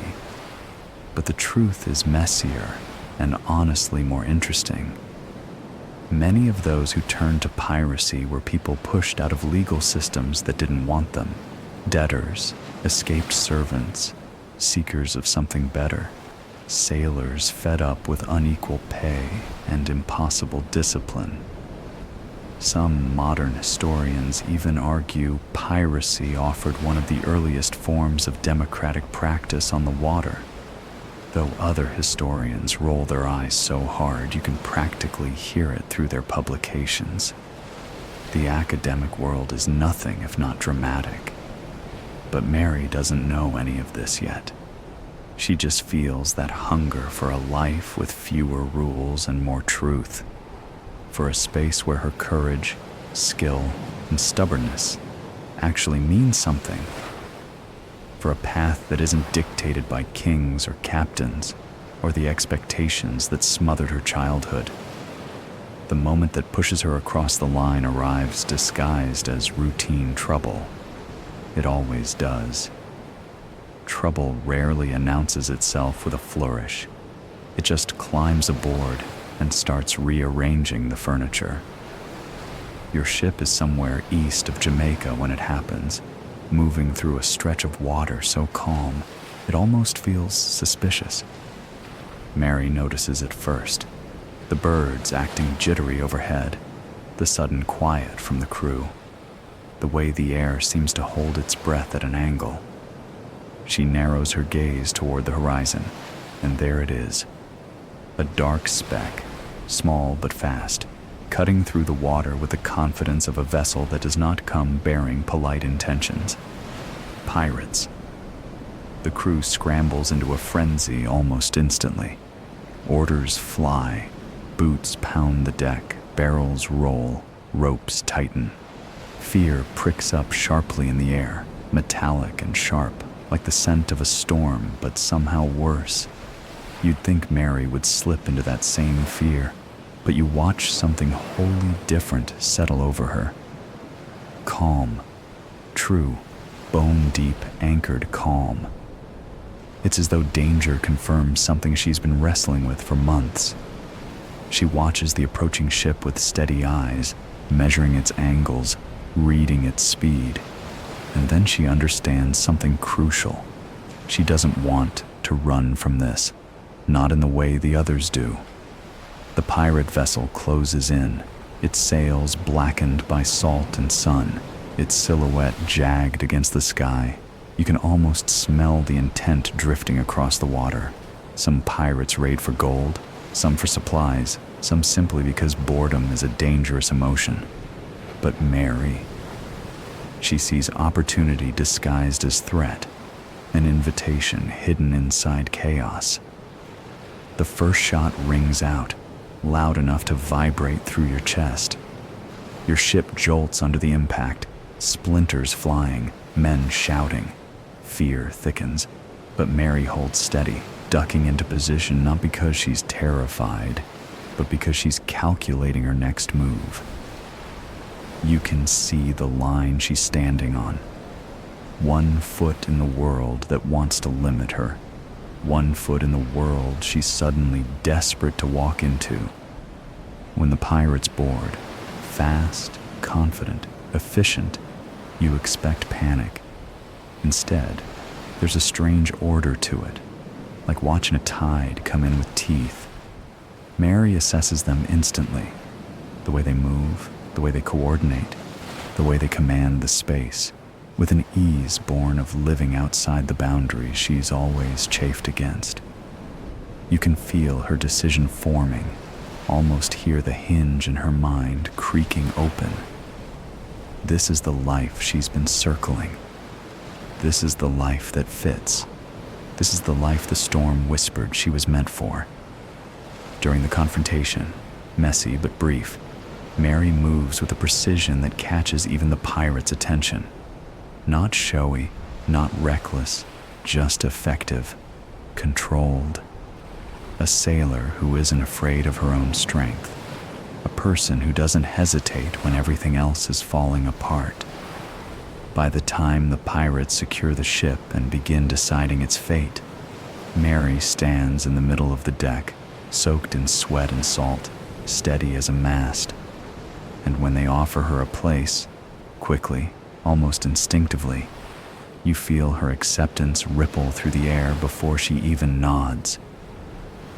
But the truth is messier and honestly more interesting. Many of those who turned to piracy were people pushed out of legal systems that didn't want them. Debtors, escaped servants, seekers of something better, sailors fed up with unequal pay and impossible discipline. Some modern historians even argue piracy offered one of the earliest forms of democratic practice on the water, though other historians roll their eyes so hard you can practically hear it through their publications. The academic world is nothing if not dramatic. But Mary doesn't know any of this yet. She just feels that hunger for a life with fewer rules and more truth, for a space where her courage, skill, and stubbornness actually mean something, for a path that isn't dictated by kings or captains or the expectations that smothered her childhood. The moment that pushes her across the line arrives disguised as routine trouble. It always does. Trouble rarely announces itself with a flourish. It just climbs aboard and starts rearranging the furniture. Your ship is somewhere east of Jamaica when it happens, moving through a stretch of water so calm, it almost feels suspicious. Mary notices it first, the birds acting jittery overhead, the sudden quiet from the crew, the way the air seems to hold its breath at an angle. She narrows her gaze toward the horizon, and there it is, a dark speck, small but fast, cutting through the water with the confidence of a vessel that does not come bearing polite intentions. Pirates. The crew scrambles into a frenzy almost instantly. Orders fly, boots pound the deck, barrels roll, ropes tighten. Fear pricks up sharply in the air, metallic and sharp, like the scent of a storm, but somehow worse. You'd think Mary would slip into that same fear, but you watch something wholly different settle over her. Calm, true, bone-deep, anchored calm. It's as though danger confirms something she's been wrestling with for months. She watches the approaching ship with steady eyes, measuring its angles, reading its speed, and then she understands something crucial. She doesn't want to run from this, not in the way the others do. The pirate vessel closes in, its sails blackened by salt and sun, its silhouette jagged against the sky. You can almost smell the intent drifting across the water. Some pirates raid for gold, some for supplies, some simply because boredom is a dangerous emotion. But Mary, She sees opportunity disguised as threat, an invitation hidden inside chaos. The first shot rings out, loud enough to vibrate through your chest. Your ship jolts under the impact, splinters flying, men shouting. Fear thickens, but Mary holds steady, ducking into position not because she's terrified, but because she's calculating her next move. You can see the line she's standing on. 1 foot in the world that wants to limit her. 1 foot in the world she's suddenly desperate to walk into. When the pirate's board, fast, confident, efficient, you expect panic. Instead, there's a strange order to it, like watching a tide come in with teeth. Mary assesses them instantly. The way they move, the way they coordinate, the way they command the space, with an ease born of living outside the boundaries she's always chafed against. You can feel her decision forming, almost hear the hinge in her mind creaking open. This is the life she's been circling. This is the life that fits. This is the life the storm whispered she was meant for. During the confrontation, messy but brief, Mary moves with a precision that catches even the pirate's attention. Not showy, not reckless, just effective, controlled. A sailor who isn't afraid of her own strength. A person who doesn't hesitate when everything else is falling apart. By the time the pirates secure the ship and begin deciding its fate, Mary stands in the middle of the deck, soaked in sweat and salt, steady as a mast. And when they offer her a place, quickly, almost instinctively, you feel her acceptance ripple through the air before she even nods.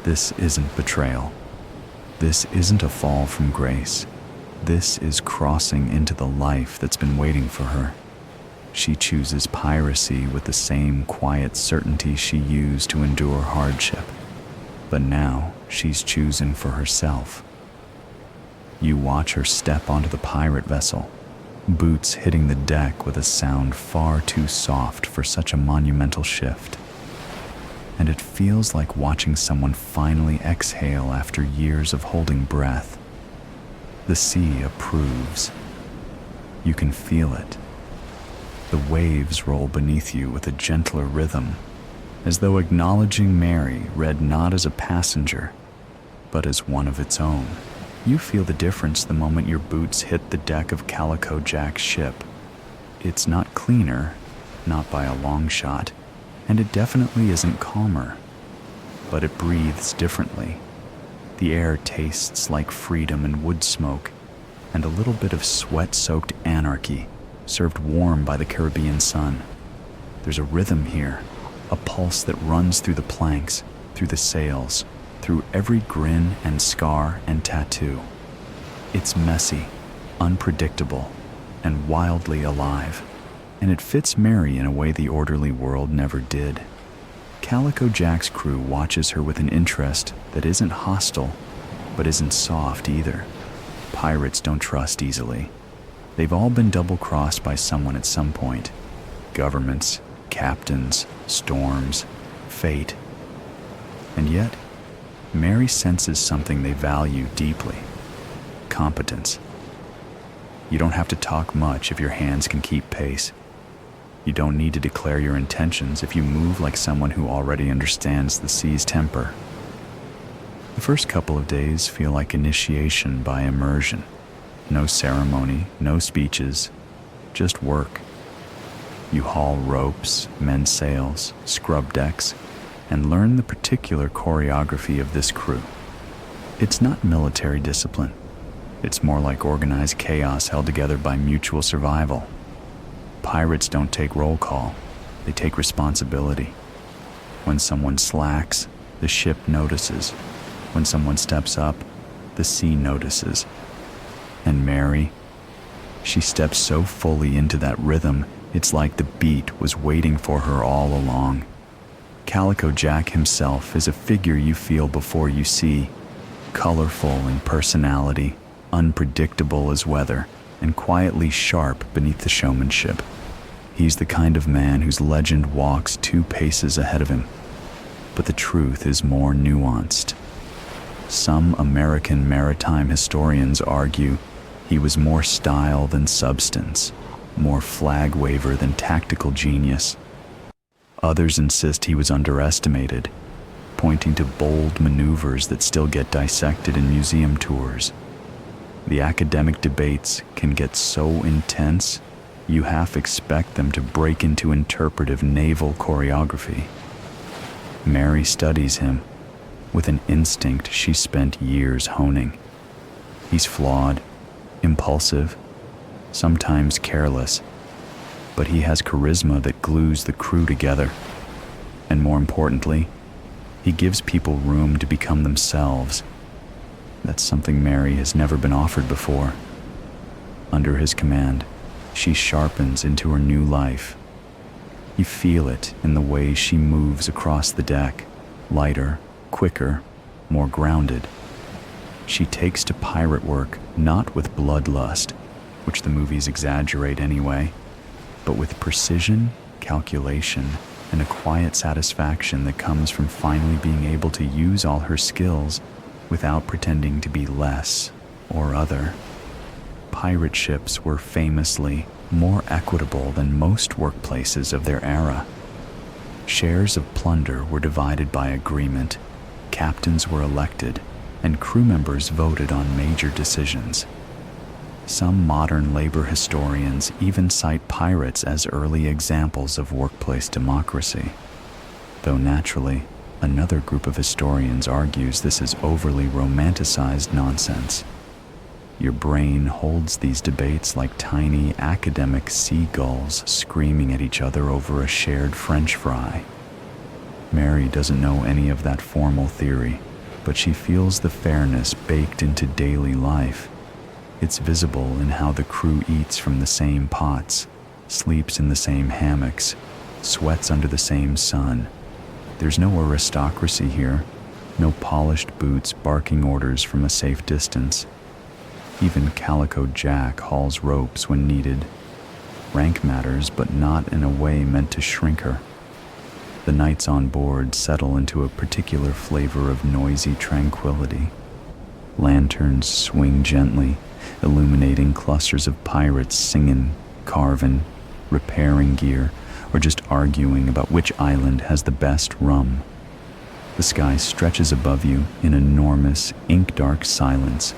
This isn't betrayal. This isn't a fall from grace. This is crossing into the life that's been waiting for her. She chooses piracy with the same quiet certainty she used to endure hardship. But now she's choosing for herself. You watch her step onto the pirate vessel, boots hitting the deck with a sound far too soft for such a monumental shift. And it feels like watching someone finally exhale after years of holding breath. The sea approves. You can feel it. The waves roll beneath you with a gentler rhythm, as though acknowledging Mary read not as a passenger, but as one of its own. You feel the difference the moment your boots hit the deck of Calico Jack's ship. It's not cleaner, not by a long shot, and it definitely isn't calmer. But it breathes differently. The air tastes like freedom and wood smoke, and a little bit of sweat-soaked anarchy, served warm by the Caribbean sun. There's a rhythm here, a pulse that runs through the planks, through the sails, through every grin and scar and tattoo. It's messy, unpredictable, and wildly alive, and it fits Mary in a way the orderly world never did. Calico Jack's crew watches her with an interest that isn't hostile, but isn't soft either. Pirates don't trust easily. They've all been double-crossed by someone at some point. Governments, captains, storms, fate. And yet, Mary senses something they value deeply: competence. You don't have to talk much if your hands can keep pace. You don't need to declare your intentions if you move like someone who already understands the sea's temper. The first couple of days feel like initiation by immersion. No ceremony, no speeches, just work. You haul ropes, mend sails, scrub decks, and learn the particular choreography of this crew. It's not military discipline. It's more like organized chaos held together by mutual survival. Pirates don't take roll call, they take responsibility. When someone slacks, the ship notices. When someone steps up, the sea notices. And Mary, she steps so fully into that rhythm, it's like the beat was waiting for her all along. Calico Jack himself is a figure you feel before you see, colorful in personality, unpredictable as weather, and quietly sharp beneath the showmanship. He's the kind of man whose legend walks 2 paces ahead of him. But the truth is more nuanced. Some American maritime historians argue he was more style than substance, more flag waver than tactical genius. Others insist he was underestimated, pointing to bold maneuvers that still get dissected in museum tours. The academic debates can get so intense, you half expect them to break into interpretive naval choreography. Mary studies him with an instinct she spent years honing. He's flawed, impulsive, sometimes careless, but he has charisma that glues the crew together. And more importantly, he gives people room to become themselves. That's something Mary has never been offered before. Under his command, she sharpens into her new life. You feel it in the way she moves across the deck, lighter, quicker, more grounded. She takes to pirate work not with bloodlust, which the movies exaggerate anyway, but with precision, calculation, and a quiet satisfaction that comes from finally being able to use all her skills without pretending to be less or other. Pirate ships were famously more equitable than most workplaces of their era. Shares of plunder were divided by agreement, captains were elected, and crew members voted on major decisions. Some modern labor historians even cite pirates as early examples of workplace democracy, though naturally, another group of historians argues this is overly romanticized nonsense. Your brain holds these debates like tiny academic seagulls screaming at each other over a shared French fry. Mary doesn't know any of that formal theory, but she feels the fairness baked into daily life. It's visible in how the crew eats from the same pots, sleeps in the same hammocks, sweats under the same sun. There's no aristocracy here, no polished boots barking orders from a safe distance. Even Calico Jack hauls ropes when needed. Rank matters, but not in a way meant to shrink her. The nights on board settle into a particular flavor of noisy tranquility. Lanterns swing gently, illuminating clusters of pirates singing, carving, repairing gear, or just arguing about which island has the best rum. The sky stretches above you in enormous, ink-dark silence,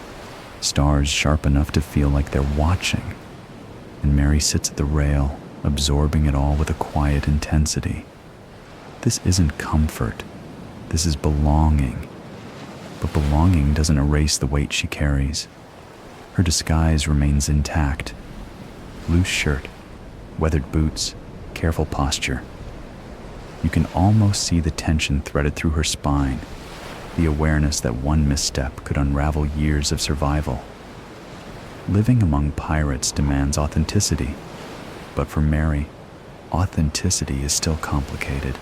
stars sharp enough to feel like they're watching. And Mary sits at the rail, absorbing it all with a quiet intensity. This isn't comfort, this is belonging. But belonging doesn't erase the weight she carries. Her disguise remains intact. Loose shirt, weathered boots, careful posture. You can almost see the tension threaded through her spine, the awareness that one misstep could unravel years of survival. Living among pirates demands authenticity, but for Mary, authenticity is still complicated.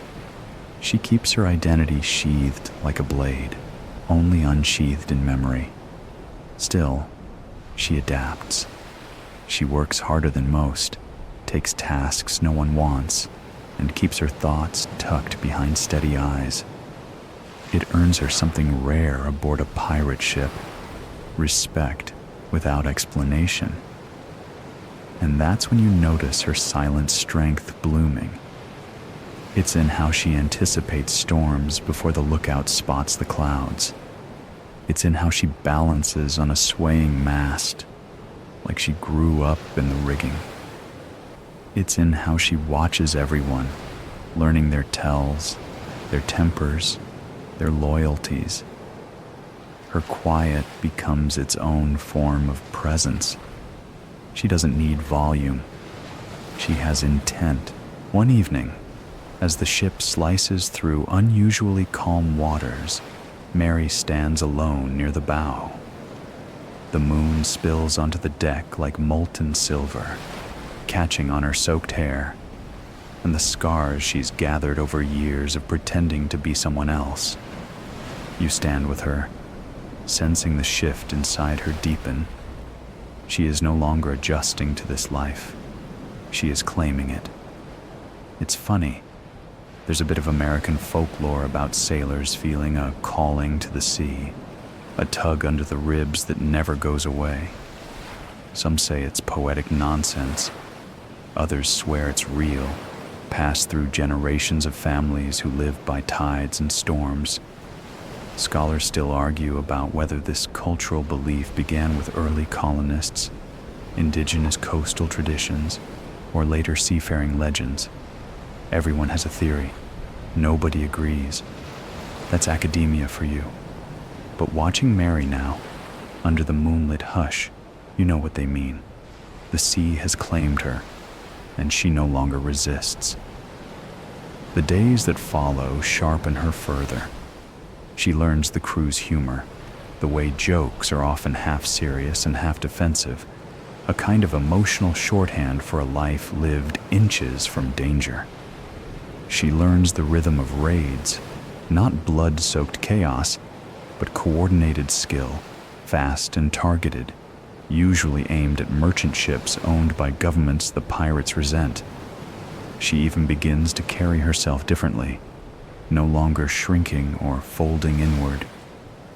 She keeps her identity sheathed like a blade, only unsheathed in memory. Still, she adapts. She works harder than most, takes tasks no one wants, and keeps her thoughts tucked behind steady eyes. It earns her something rare aboard a pirate ship: respect without explanation. And that's when you notice her silent strength blooming. It's in how she anticipates storms before the lookout spots the clouds. It's in how she balances on a swaying mast, like she grew up in the rigging. It's in how she watches everyone, learning their tells, their tempers, their loyalties. Her quiet becomes its own form of presence. She doesn't need volume. She has intent. One evening, as the ship slices through unusually calm waters, Mary stands alone near the bow. The moon spills onto the deck like molten silver, catching on her soaked hair, and the scars she's gathered over years of pretending to be someone else. You stand with her, sensing the shift inside her deepen. She is no longer adjusting to this life. She is claiming it. It's funny. There's a bit of American folklore about sailors feeling a calling to the sea, a tug under the ribs that never goes away. Some say it's poetic nonsense. Others swear it's real, passed through generations of families who live by tides and storms. Scholars still argue about whether this cultural belief began with early colonists, indigenous coastal traditions, or later seafaring legends. Everyone has a theory. Nobody agrees. That's academia for you. But watching Mary now, under the moonlit hush, you know what they mean. The sea has claimed her, and she no longer resists. The days that follow sharpen her further. She learns the crew's humor, the way jokes are often half serious and half defensive, a kind of emotional shorthand for a life lived inches from danger. She learns the rhythm of raids, not blood-soaked chaos, but coordinated skill, fast and targeted, usually aimed at merchant ships owned by governments the pirates resent. She even begins to carry herself differently, no longer shrinking or folding inward.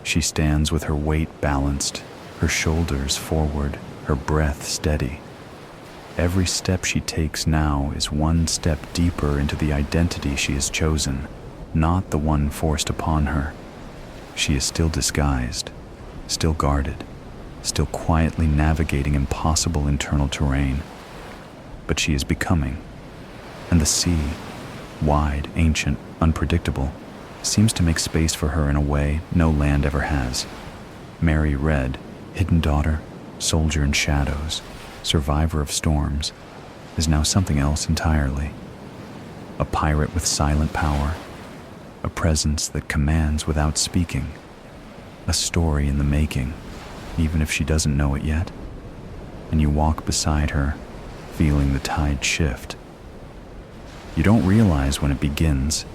She stands with her weight balanced, her shoulders forward, her breath steady. Every step she takes now is one step deeper into the identity she has chosen, not the one forced upon her. She is still disguised, still guarded, still quietly navigating impossible internal terrain. But she is becoming, and the sea, wide, ancient, unpredictable, seems to make space for her in a way no land ever has. Mary Red, hidden daughter, soldier in shadows, survivor of storms, is now something else entirely. A pirate with silent power, a presence that commands without speaking, a story in the making, even if she doesn't know it yet. And you walk beside her, feeling the tide shift. You don't realize when it begins,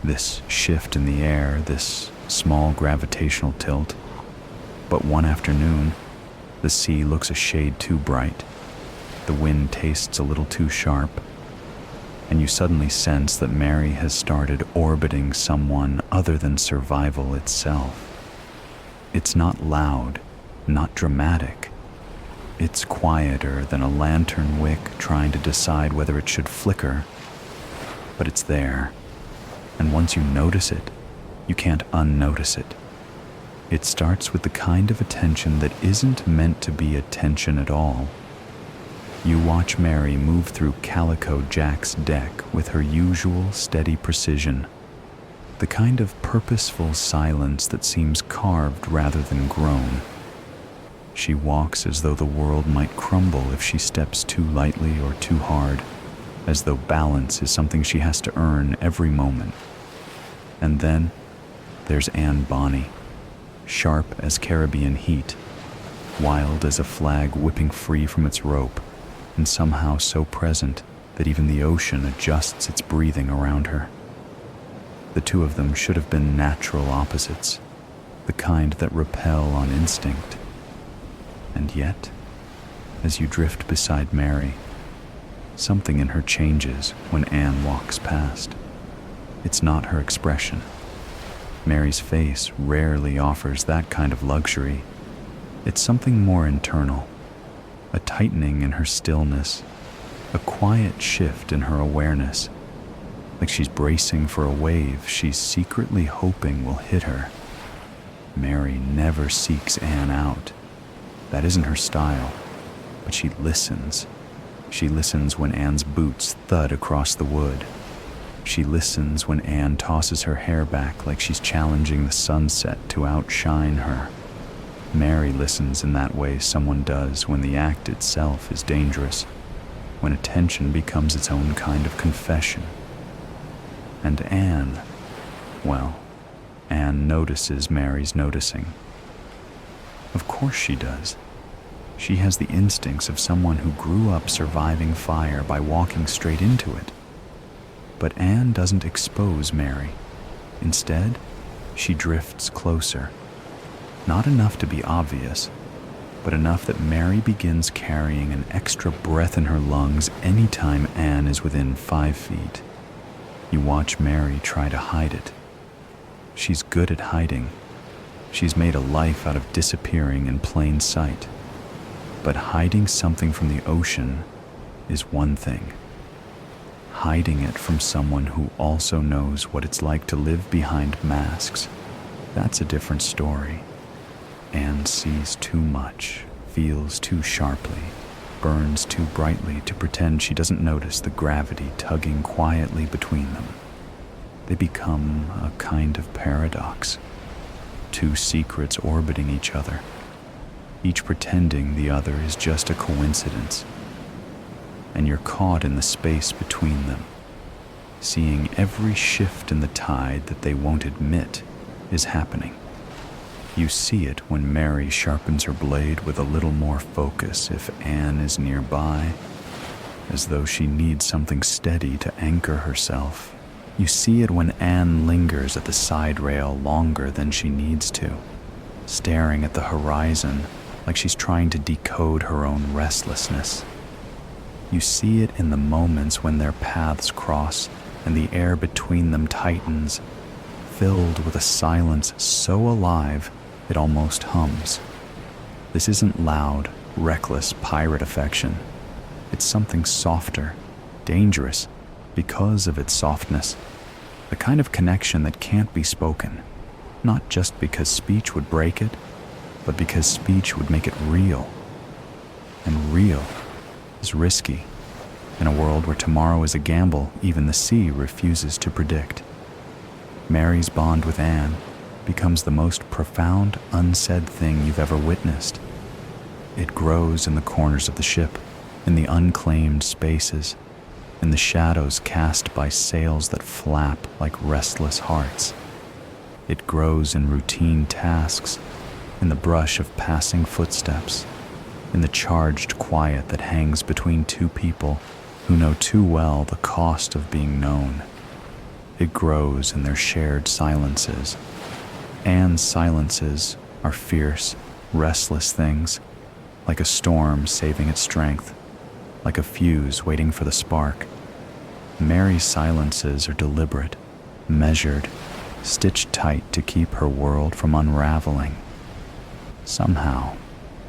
this shift in the air, this small gravitational tilt. But one afternoon, the sea looks a shade too bright, the wind tastes a little too sharp, and you suddenly sense that Mary has started orbiting someone other than survival itself. It's not loud, not dramatic. It's quieter than a lantern wick trying to decide whether it should flicker. But it's there, and once you notice it, you can't unnotice it. It starts with the kind of attention that isn't meant to be attention at all. You watch Mary move through Calico Jack's deck with her usual steady precision, the kind of purposeful silence that seems carved rather than grown. She walks as though the world might crumble if she steps too lightly or too hard, as though balance is something she has to earn every moment. And then there's Anne Bonny, sharp as Caribbean heat, wild as a flag whipping free from its rope, and somehow so present that even the ocean adjusts its breathing around her. The two of them should have been natural opposites, the kind that repel on instinct. And yet, as you drift beside Mary, something in her changes when Anne walks past. It's not her expression. Mary's face rarely offers that kind of luxury. It's something more internal, a tightening in her stillness, a quiet shift in her awareness, like she's bracing for a wave she's secretly hoping will hit her. Mary never seeks Anne out. That isn't her style, but she listens. She listens when Anne's boots thud across the wood. She listens when Anne tosses her hair back like she's challenging the sunset to outshine her. Mary listens in that way someone does when the act itself is dangerous, when attention becomes its own kind of confession. And Anne, well, Anne notices Mary's noticing. Of course she does. She has the instincts of someone who grew up surviving fire by walking straight into it. But Anne doesn't expose Mary. Instead, she drifts closer. Not enough to be obvious, but enough that Mary begins carrying an extra breath in her lungs anytime Anne is within 5 feet. You watch Mary try to hide it. She's good at hiding. She's made a life out of disappearing in plain sight. But hiding something from the ocean is one thing. Hiding it from someone who also knows what it's like to live behind masks, that's a different story. Anne sees too much, feels too sharply, burns too brightly to pretend she doesn't notice the gravity tugging quietly between them. They become a kind of paradox. Two secrets orbiting each other, each pretending the other is just a coincidence. And you're caught in the space between them, seeing every shift in the tide that they won't admit is happening. You see it when Mary sharpens her blade with a little more focus if Anne is nearby, as though she needs something steady to anchor herself. You see it when Anne lingers at the side rail longer than she needs to, staring at the horizon like she's trying to decode her own restlessness. You see it in the moments when their paths cross and the air between them tightens, filled with a silence so alive it almost hums. This isn't loud, reckless pirate affection. It's something softer, dangerous, because of its softness. The kind of connection that can't be spoken, not just because speech would break it, but because speech would make it real. And real is risky. In a world where tomorrow is a gamble, even the sea refuses to predict. Mary's bond with Anne becomes the most profound, unsaid thing you've ever witnessed. It grows in the corners of the ship, in the unclaimed spaces, in the shadows cast by sails that flap like restless hearts. It grows in routine tasks, in the brush of passing footsteps, in the charged quiet that hangs between two people who know too well the cost of being known. It grows in their shared silences. Anne's silences are fierce, restless things, like a storm saving its strength, like a fuse waiting for the spark. Mary's silences are deliberate, measured, stitched tight to keep her world from unraveling. Somehow,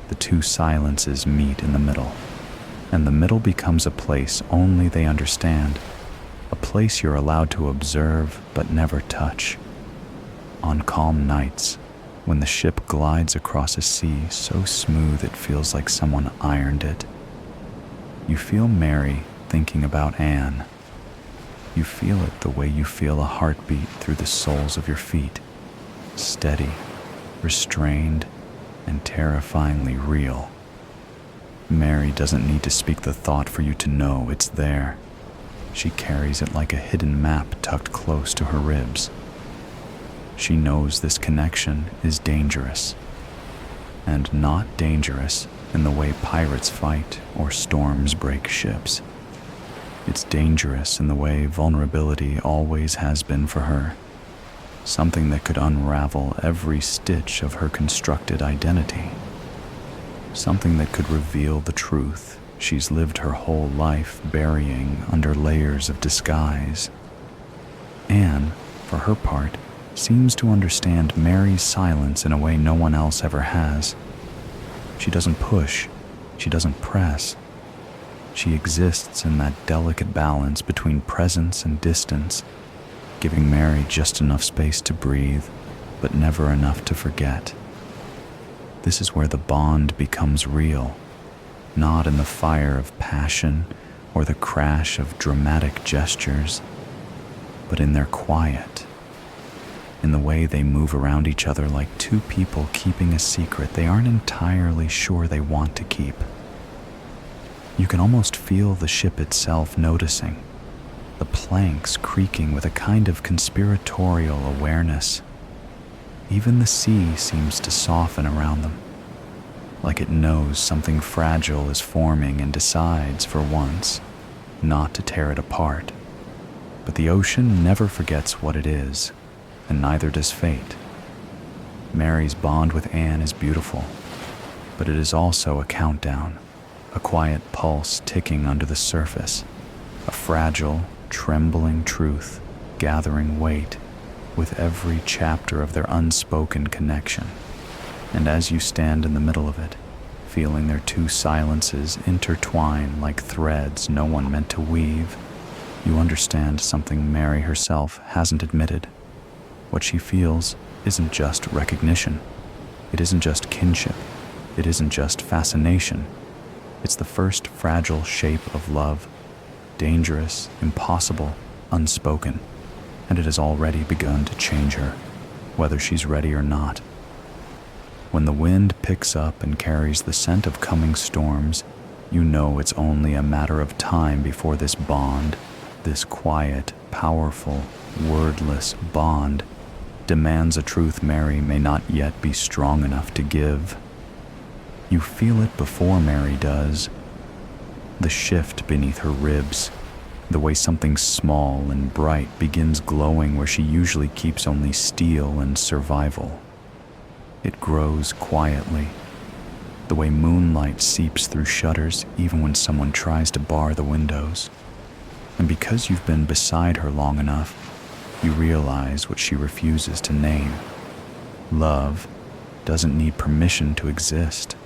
the two silences meet in the middle, and the middle becomes a place only they understand, a place you're allowed to observe but never touch. On calm nights, when the ship glides across a sea so smooth it feels like someone ironed it, you feel Mary thinking about Anne. You feel it the way you feel a heartbeat through the soles of your feet, steady, restrained, and terrifyingly real. Mary doesn't need to speak the thought for you to know it's there. She carries it like a hidden map tucked close to her ribs. She knows this connection is dangerous, and not dangerous in the way pirates fight or storms break ships. It's dangerous in the way vulnerability always has been for her, something that could unravel every stitch of her constructed identity, something that could reveal the truth she's lived her whole life burying under layers of disguise. Anne, for her part, seems to understand Mary's silence in a way no one else ever has. She doesn't push, she doesn't press. She exists in that delicate balance between presence and distance, giving Mary just enough space to breathe, but never enough to forget. This is where the bond becomes real, not in the fire of passion or the crash of dramatic gestures, but in their quiet, in the way they move around each other like two people keeping a secret they aren't entirely sure they want to keep. You can almost feel the ship itself noticing, the planks creaking with a kind of conspiratorial awareness. Even the sea seems to soften around them, like it knows something fragile is forming and decides, for once, not to tear it apart. But the ocean never forgets what it is, and neither does fate. Mary's bond with Anne is beautiful, but it is also a countdown, a quiet pulse ticking under the surface, a fragile, trembling truth gathering weight with every chapter of their unspoken connection. And as you stand in the middle of it, feeling their two silences intertwine like threads no one meant to weave, you understand something Mary herself hasn't admitted. What she feels isn't just recognition. It isn't just kinship. It isn't just fascination. It's the first fragile shape of love, dangerous, impossible, unspoken, and it has already begun to change her, whether she's ready or not. When the wind picks up and carries the scent of coming storms, you know it's only a matter of time before this bond, this quiet, powerful, wordless bond, demands a truth Mary may not yet be strong enough to give. You feel it before Mary does. The shift beneath her ribs, the way something small and bright begins glowing where she usually keeps only steel and survival. It grows quietly, the way moonlight seeps through shutters even when someone tries to bar the windows. And because you've been beside her long enough, you realize what she refuses to name. Love doesn't need permission to exist.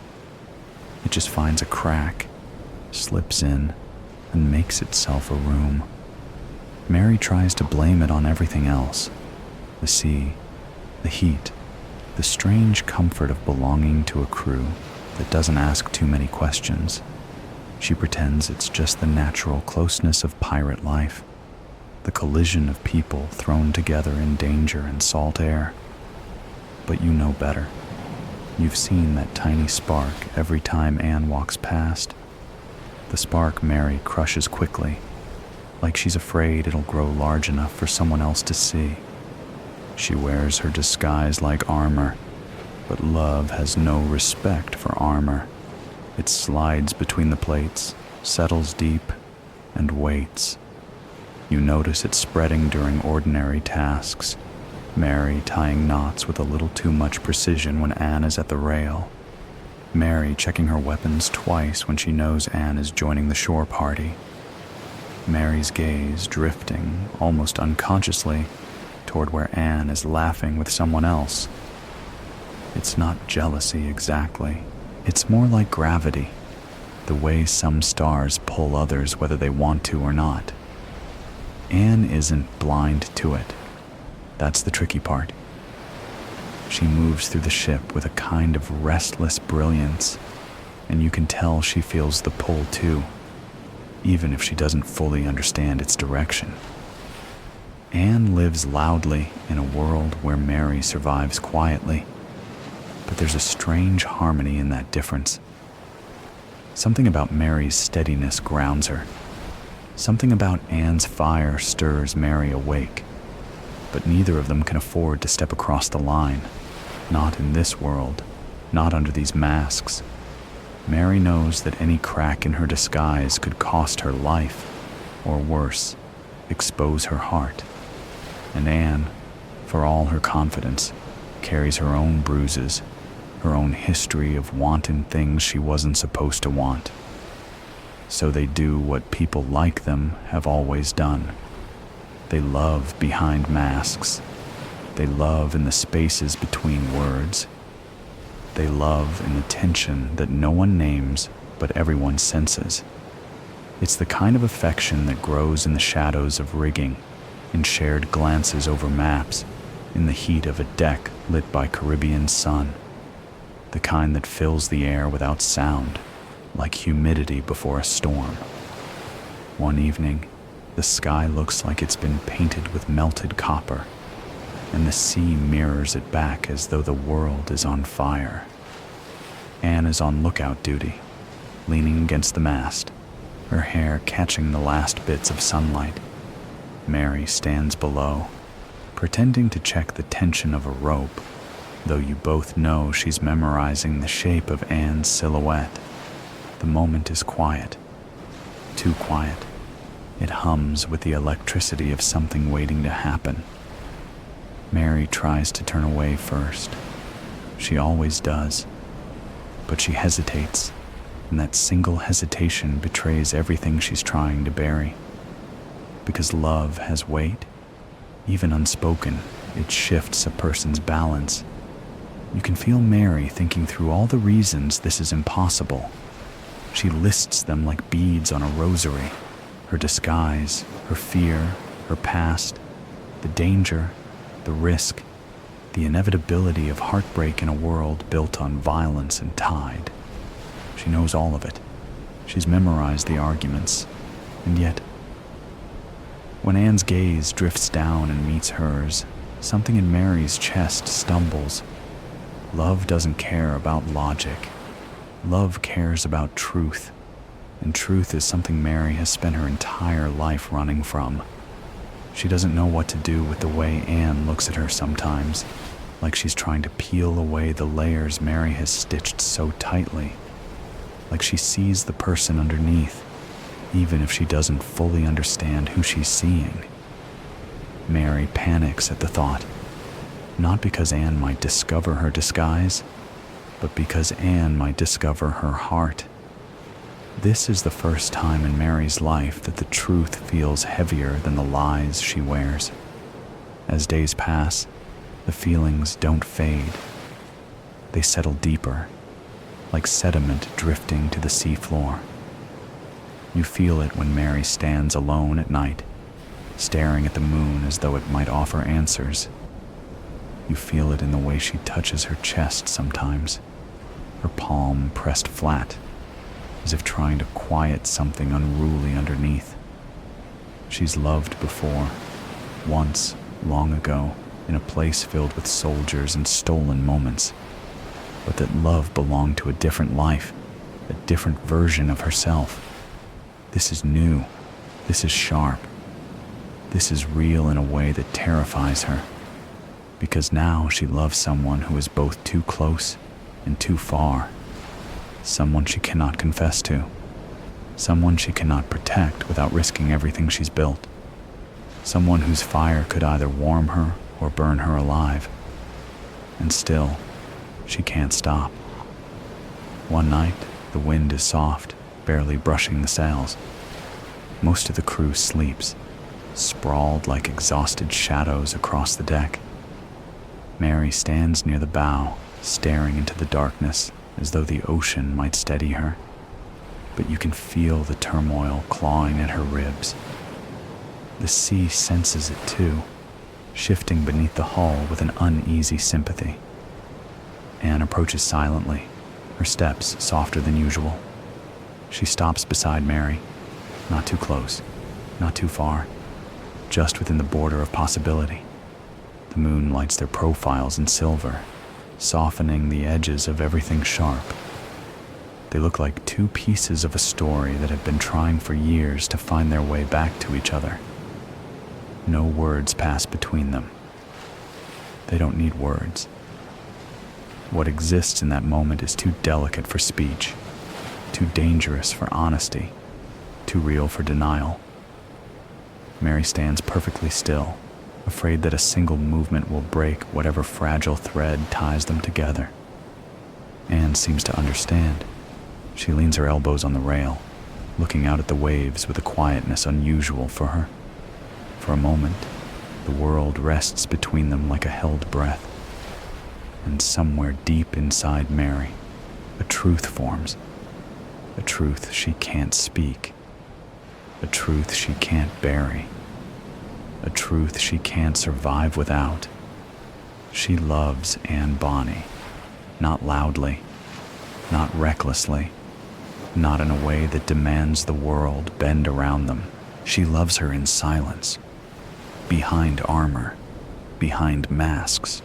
It just finds a crack, slips in, and makes itself a room. Mary tries to blame it on everything else: the sea, the heat, the strange comfort of belonging to a crew that doesn't ask too many questions. She pretends it's just the natural closeness of pirate life, the collision of people thrown together in danger and salt air. But you know better. You've seen that tiny spark every time Anne walks past. The spark Mary crushes quickly, like she's afraid it'll grow large enough for someone else to see. She wears her disguise like armor, but love has no respect for armor. It slides between the plates, settles deep, and waits. You notice it spreading during ordinary tasks, Mary tying knots with a little too much precision when Anne is at the rail, Mary checking her weapons twice when she knows Anne is joining the shore party, Mary's gaze drifting, almost unconsciously, toward where Anne is laughing with someone else. It's not jealousy exactly. It's more like gravity, the way some stars pull others whether they want to or not. Anne isn't blind to it. That's the tricky part. She moves through the ship with a kind of restless brilliance, and you can tell she feels the pull too, even if she doesn't fully understand its direction. Anne lives loudly in a world where Mary survives quietly, but there's a strange harmony in that difference. Something about Mary's steadiness grounds her. Something about Anne's fire stirs Mary awake. But neither of them can afford to step across the line. Not in this world, not under these masks. Mary knows that any crack in her disguise could cost her life, or worse, expose her heart. And Anne, for all her confidence, carries her own bruises, her own history of wanting things she wasn't supposed to want. So they do what people like them have always done. They love behind masks. They love in the spaces between words. They love in the tension that no one names but everyone senses. It's the kind of affection that grows in the shadows of rigging, in shared glances over maps, in the heat of a deck lit by Caribbean sun. The kind that fills the air without sound, like humidity before a storm. One evening, the sky looks like it's been painted with melted copper, and the sea mirrors it back as though the world is on fire. Anne is on lookout duty, leaning against the mast, her hair catching the last bits of sunlight. Mary stands below, pretending to check the tension of a rope, though you both know she's memorizing the shape of Anne's silhouette. The moment is quiet, too quiet. It hums with the electricity of something waiting to happen. Mary tries to turn away first. She always does. But she hesitates, and that single hesitation betrays everything she's trying to bury. Because love has weight, even unspoken, it shifts a person's balance. You can feel Mary thinking through all the reasons this is impossible. She lists them like beads on a rosary. Her disguise, her fear, her past, the danger, the risk, the inevitability of heartbreak in a world built on violence and tide. She knows all of it. She's memorized the arguments. And yet, when Anne's gaze drifts down and meets hers, something in Mary's chest stumbles. Love doesn't care about logic. Love cares about truth. And truth is something Mary has spent her entire life running from. She doesn't know what to do with the way Anne looks at her sometimes, like she's trying to peel away the layers Mary has stitched so tightly. Like she sees the person underneath, even if she doesn't fully understand who she's seeing. Mary panics at the thought, not because Anne might discover her disguise, but because Anne might discover her heart. This is the first time in Mary's life that the truth feels heavier than the lies she wears. As days pass, the feelings don't fade. They settle deeper, like sediment drifting to the seafloor. You feel it when Mary stands alone at night, staring at the moon as though it might offer answers. You feel it in the way she touches her chest sometimes, her palm pressed flat, as if trying to quiet something unruly underneath. She's loved before, once, long ago, in a place filled with soldiers and stolen moments, but that love belonged to a different life, a different version of herself. This is new. This is sharp. This is real in a way that terrifies her, because now she loves someone who is both too close and too far. Someone she cannot confess to. Someone she cannot protect without risking everything she's built. Someone whose fire could either warm her or burn her alive. And still, she can't stop. One night, the wind is soft, barely brushing the sails. Most of the crew sleeps, sprawled like exhausted shadows across the deck. Mary stands near the bow, staring into the darkness as though the ocean might steady her. But you can feel the turmoil clawing at her ribs. The sea senses it too, shifting beneath the hull with an uneasy sympathy. Anne approaches silently, her steps softer than usual. She stops beside Mary, not too close, not too far, just within the border of possibility. The moon lights their profiles in silver, softening the edges of everything sharp. They look like two pieces of a story that have been trying for years to find their way back to each other. No words pass between them. They don't need words. What exists in that moment is too delicate for speech, too dangerous for honesty, too real for denial. Mary stands perfectly still, afraid that a single movement will break whatever fragile thread ties them together. Anne seems to understand. She leans her elbows on the rail, looking out at the waves with a quietness unusual for her. For a moment, the world rests between them like a held breath. And somewhere deep inside Mary, a truth forms. A truth she can't speak. A truth she can't bury. A truth she can't survive without. She loves Anne Bonny, not loudly, not recklessly, not in a way that demands the world bend around them. She loves her in silence, behind armor, behind masks,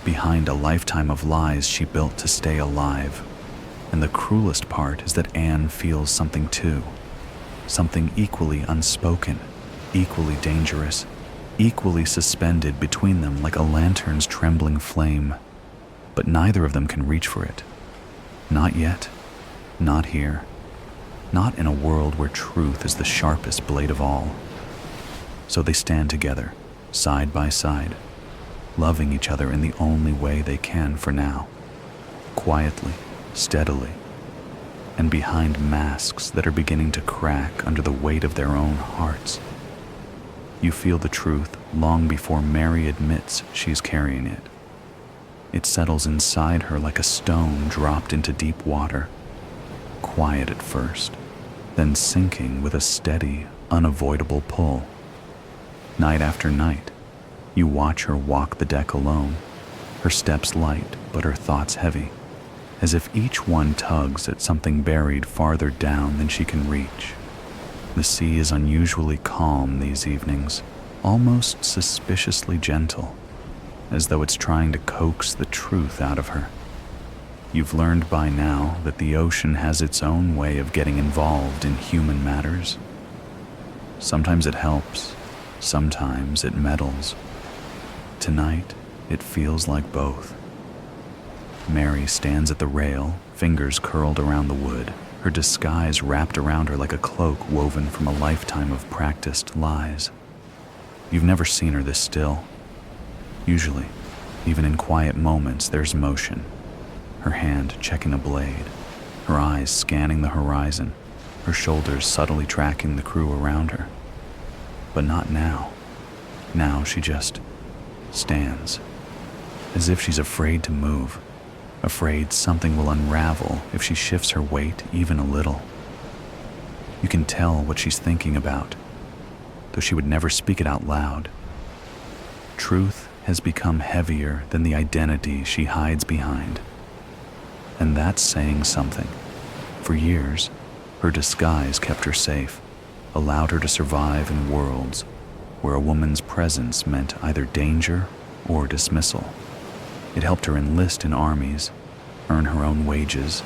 behind a lifetime of lies she built to stay alive. And the cruelest part is that Anne feels something too, something equally unspoken, equally dangerous, equally suspended between them like a lantern's trembling flame. But neither of them can reach for it. Not yet. Not here. Not in a world where truth is the sharpest blade of all. So they stand together, side by side, loving each other in the only way they can for now. Quietly, steadily, and behind masks that are beginning to crack under the weight of their own hearts. You feel the truth long before Mary admits she's carrying it. It settles inside her like a stone dropped into deep water, quiet at first, then sinking with a steady, unavoidable pull. Night after night, you watch her walk the deck alone, her steps light but her thoughts heavy, as if each one tugs at something buried farther down than she can reach. The sea is unusually calm these evenings, almost suspiciously gentle, as though it's trying to coax the truth out of her. You've learned by now that the ocean has its own way of getting involved in human matters. Sometimes it helps, sometimes it meddles. Tonight, it feels like both. Mary stands at the rail, fingers curled around the wood, her disguise wrapped around her like a cloak woven from a lifetime of practiced lies. You've never seen her this still. Usually, even in quiet moments, there's motion. Her hand checking a blade, her eyes scanning the horizon, her shoulders subtly tracking the crew around her. But not now. Now she just stands, as if she's afraid to move, afraid something will unravel if she shifts her weight even a little. You can tell what she's thinking about, though she would never speak it out loud. Truth has become heavier than the identity she hides behind. And that's saying something. For years, her disguise kept her safe, allowed her to survive in worlds where a woman's presence meant either danger or dismissal. It helped her enlist in armies, earn her own wages,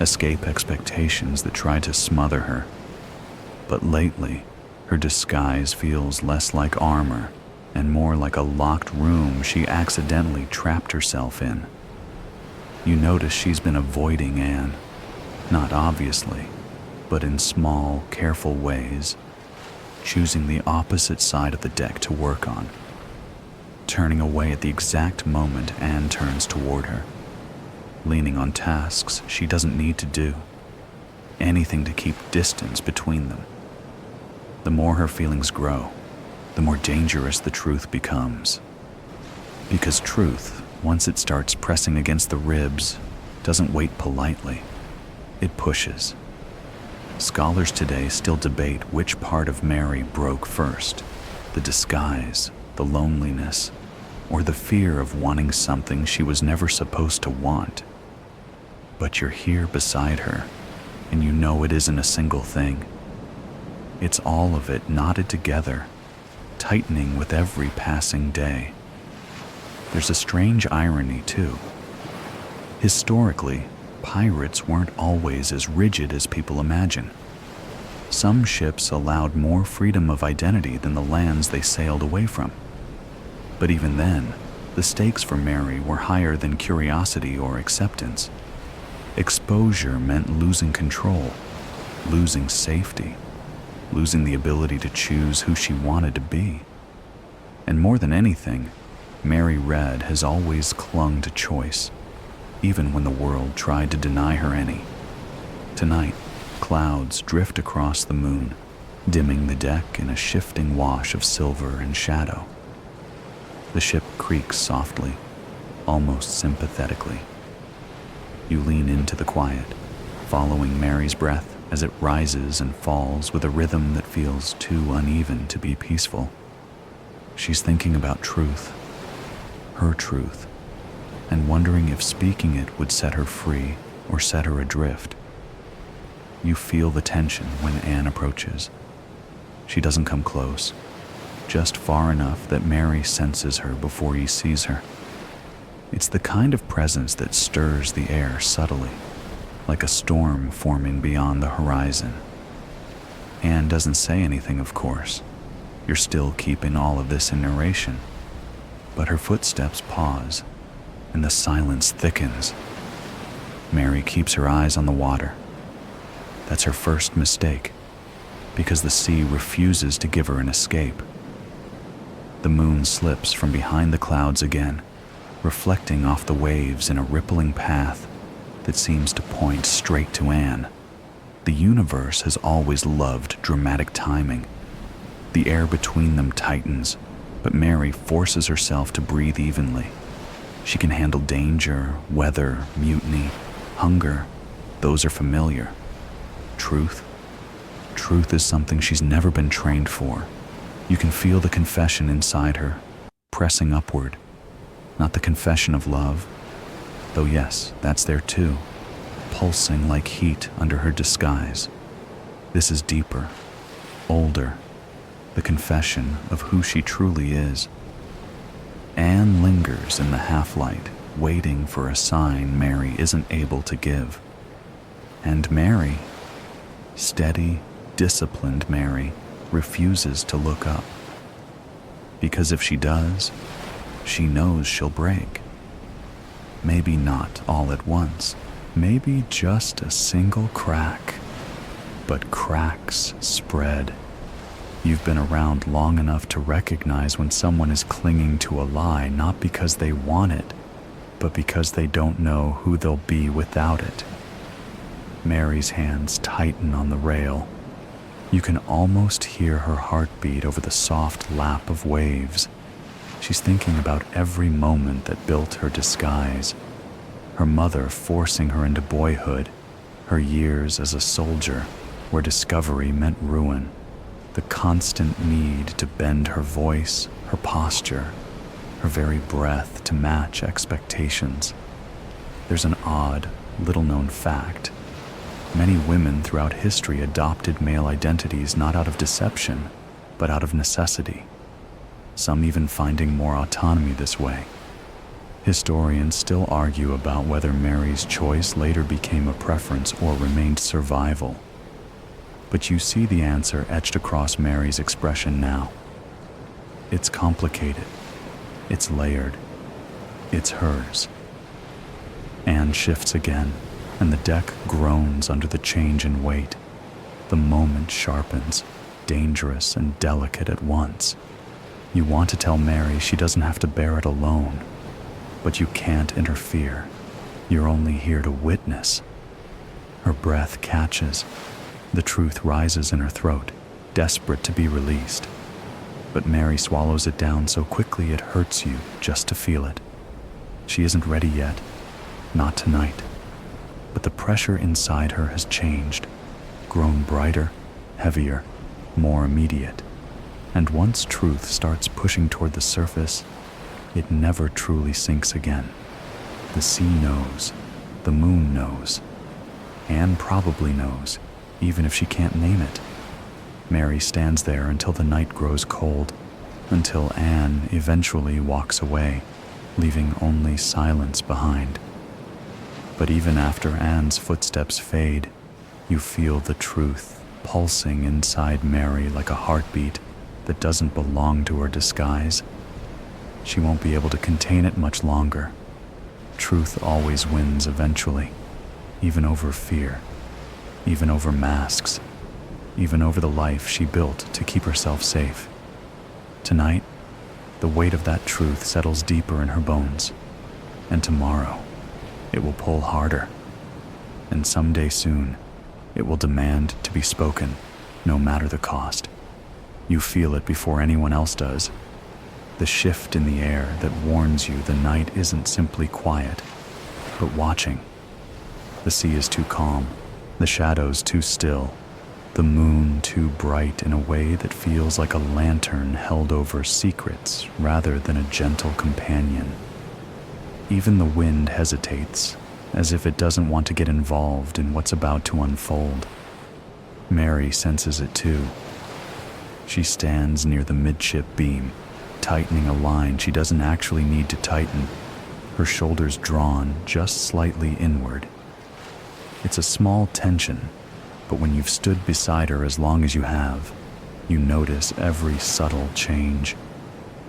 escape expectations that tried to smother her. But lately, her disguise feels less like armor and more like a locked room she accidentally trapped herself in. You notice she's been avoiding Anne, not obviously, but in small, careful ways, choosing the opposite side of the deck to work on, turning away at the exact moment Anne turns toward her, leaning on tasks she doesn't need to do, anything to keep distance between them. The more her feelings grow, the more dangerous the truth becomes. Because truth, once it starts pressing against the ribs, doesn't wait politely. It pushes. Scholars today still debate which part of Mary broke first, the disguise, the loneliness, or the fear of wanting something she was never supposed to want. But you're here beside her, and you know it isn't a single thing. It's all of it knotted together, tightening with every passing day. There's a strange irony, too. Historically, pirates weren't always as rigid as people imagine. Some ships allowed more freedom of identity than the lands they sailed away from. But even then, the stakes for Mary were higher than curiosity or acceptance. Exposure meant losing control, losing safety, losing the ability to choose who she wanted to be. And more than anything, Mary Red has always clung to choice, even when the world tried to deny her any. Tonight, clouds drift across the moon, dimming the deck in a shifting wash of silver and shadow. The ship creaks softly, almost sympathetically. You lean into the quiet, following Mary's breath as it rises and falls with a rhythm that feels too uneven to be peaceful. She's thinking about truth, her truth, and wondering if speaking it would set her free or set her adrift. You feel the tension when Anne approaches. She doesn't come close, just far enough that Mary senses her before he sees her. It's the kind of presence that stirs the air subtly, like a storm forming beyond the horizon. Anne doesn't say anything, of course. You're still keeping all of this in narration. But her footsteps pause, and the silence thickens. Mary keeps her eyes on the water. That's her first mistake, because the sea refuses to give her an escape. The moon slips from behind the clouds again, reflecting off the waves in a rippling path, that seems to point straight to Anne. The universe has always loved dramatic timing. The air between them tightens, but Mary forces herself to breathe evenly. She can handle danger, weather, mutiny, hunger. Those are familiar. Truth? Truth is something she's never been trained for. You can feel the confession inside her, pressing upward. Not the confession of love, though yes, that's there too, pulsing like heat under her disguise. This is deeper, older, the confession of who she truly is. Anne lingers in the half-light, waiting for a sign Mary isn't able to give. And Mary, steady, disciplined Mary, refuses to look up. Because if she does, she knows she'll break. Maybe not all at once, maybe just a single crack. But cracks spread. You've been around long enough to recognize when someone is clinging to a lie, not because they want it, but because they don't know who they'll be without it. Mary's hands tighten on the rail. You can almost hear her heartbeat over the soft lap of waves. She's thinking about every moment that built her disguise. Her mother forcing her into boyhood, her years as a soldier, where discovery meant ruin. The constant need to bend her voice, her posture, her very breath to match expectations. There's an odd, little-known fact. Many women throughout history adopted male identities not out of deception, but out of necessity. Some even finding more autonomy this way. Historians still argue about whether Mary's choice later became a preference or remained survival. But you see the answer etched across Mary's expression now. It's complicated. It's layered. It's hers. Anne shifts again, and the deck groans under the change in weight. The moment sharpens, dangerous and delicate at once. You want to tell Mary she doesn't have to bear it alone, but you can't interfere. You're only here to witness. Her breath catches. The truth rises in her throat, desperate to be released. But Mary swallows it down so quickly it hurts you just to feel it. She isn't ready yet, not tonight. But the pressure inside her has changed, grown brighter, heavier, more immediate. And once truth starts pushing toward the surface, it never truly sinks again. The sea knows, the moon knows. Anne probably knows, even if she can't name it. Mary stands there until the night grows cold, until Anne eventually walks away, leaving only silence behind. But even after Anne's footsteps fade, you feel the truth pulsing inside Mary like a heartbeat that doesn't belong to her disguise. She won't be able to contain it much longer. Truth always wins eventually, even over fear, even over masks, even over the life she built to keep herself safe. Tonight, the weight of that truth settles deeper in her bones, and tomorrow, it will pull harder, and someday soon, it will demand to be spoken, no matter the cost. You feel it before anyone else does. The shift in the air that warns you the night isn't simply quiet, but watching. The sea is too calm, the shadows too still, the moon too bright in a way that feels like a lantern held over secrets rather than a gentle companion. Even the wind hesitates, as if it doesn't want to get involved in what's about to unfold. Mary senses it too. She stands near the midship beam, tightening a line she doesn't actually need to tighten, her shoulders drawn just slightly inward. It's a small tension, but when you've stood beside her as long as you have, you notice every subtle change.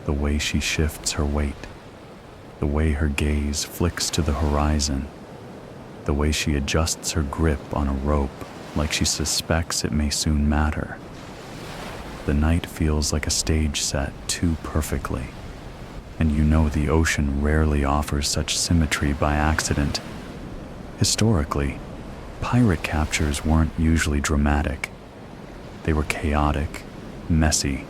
The way she shifts her weight, the way her gaze flicks to the horizon, the way she adjusts her grip on a rope like she suspects it may soon matter. The night feels like a stage set too perfectly, and you know the ocean rarely offers such symmetry by accident. Historically, pirate captures weren't usually dramatic. They were chaotic, messy,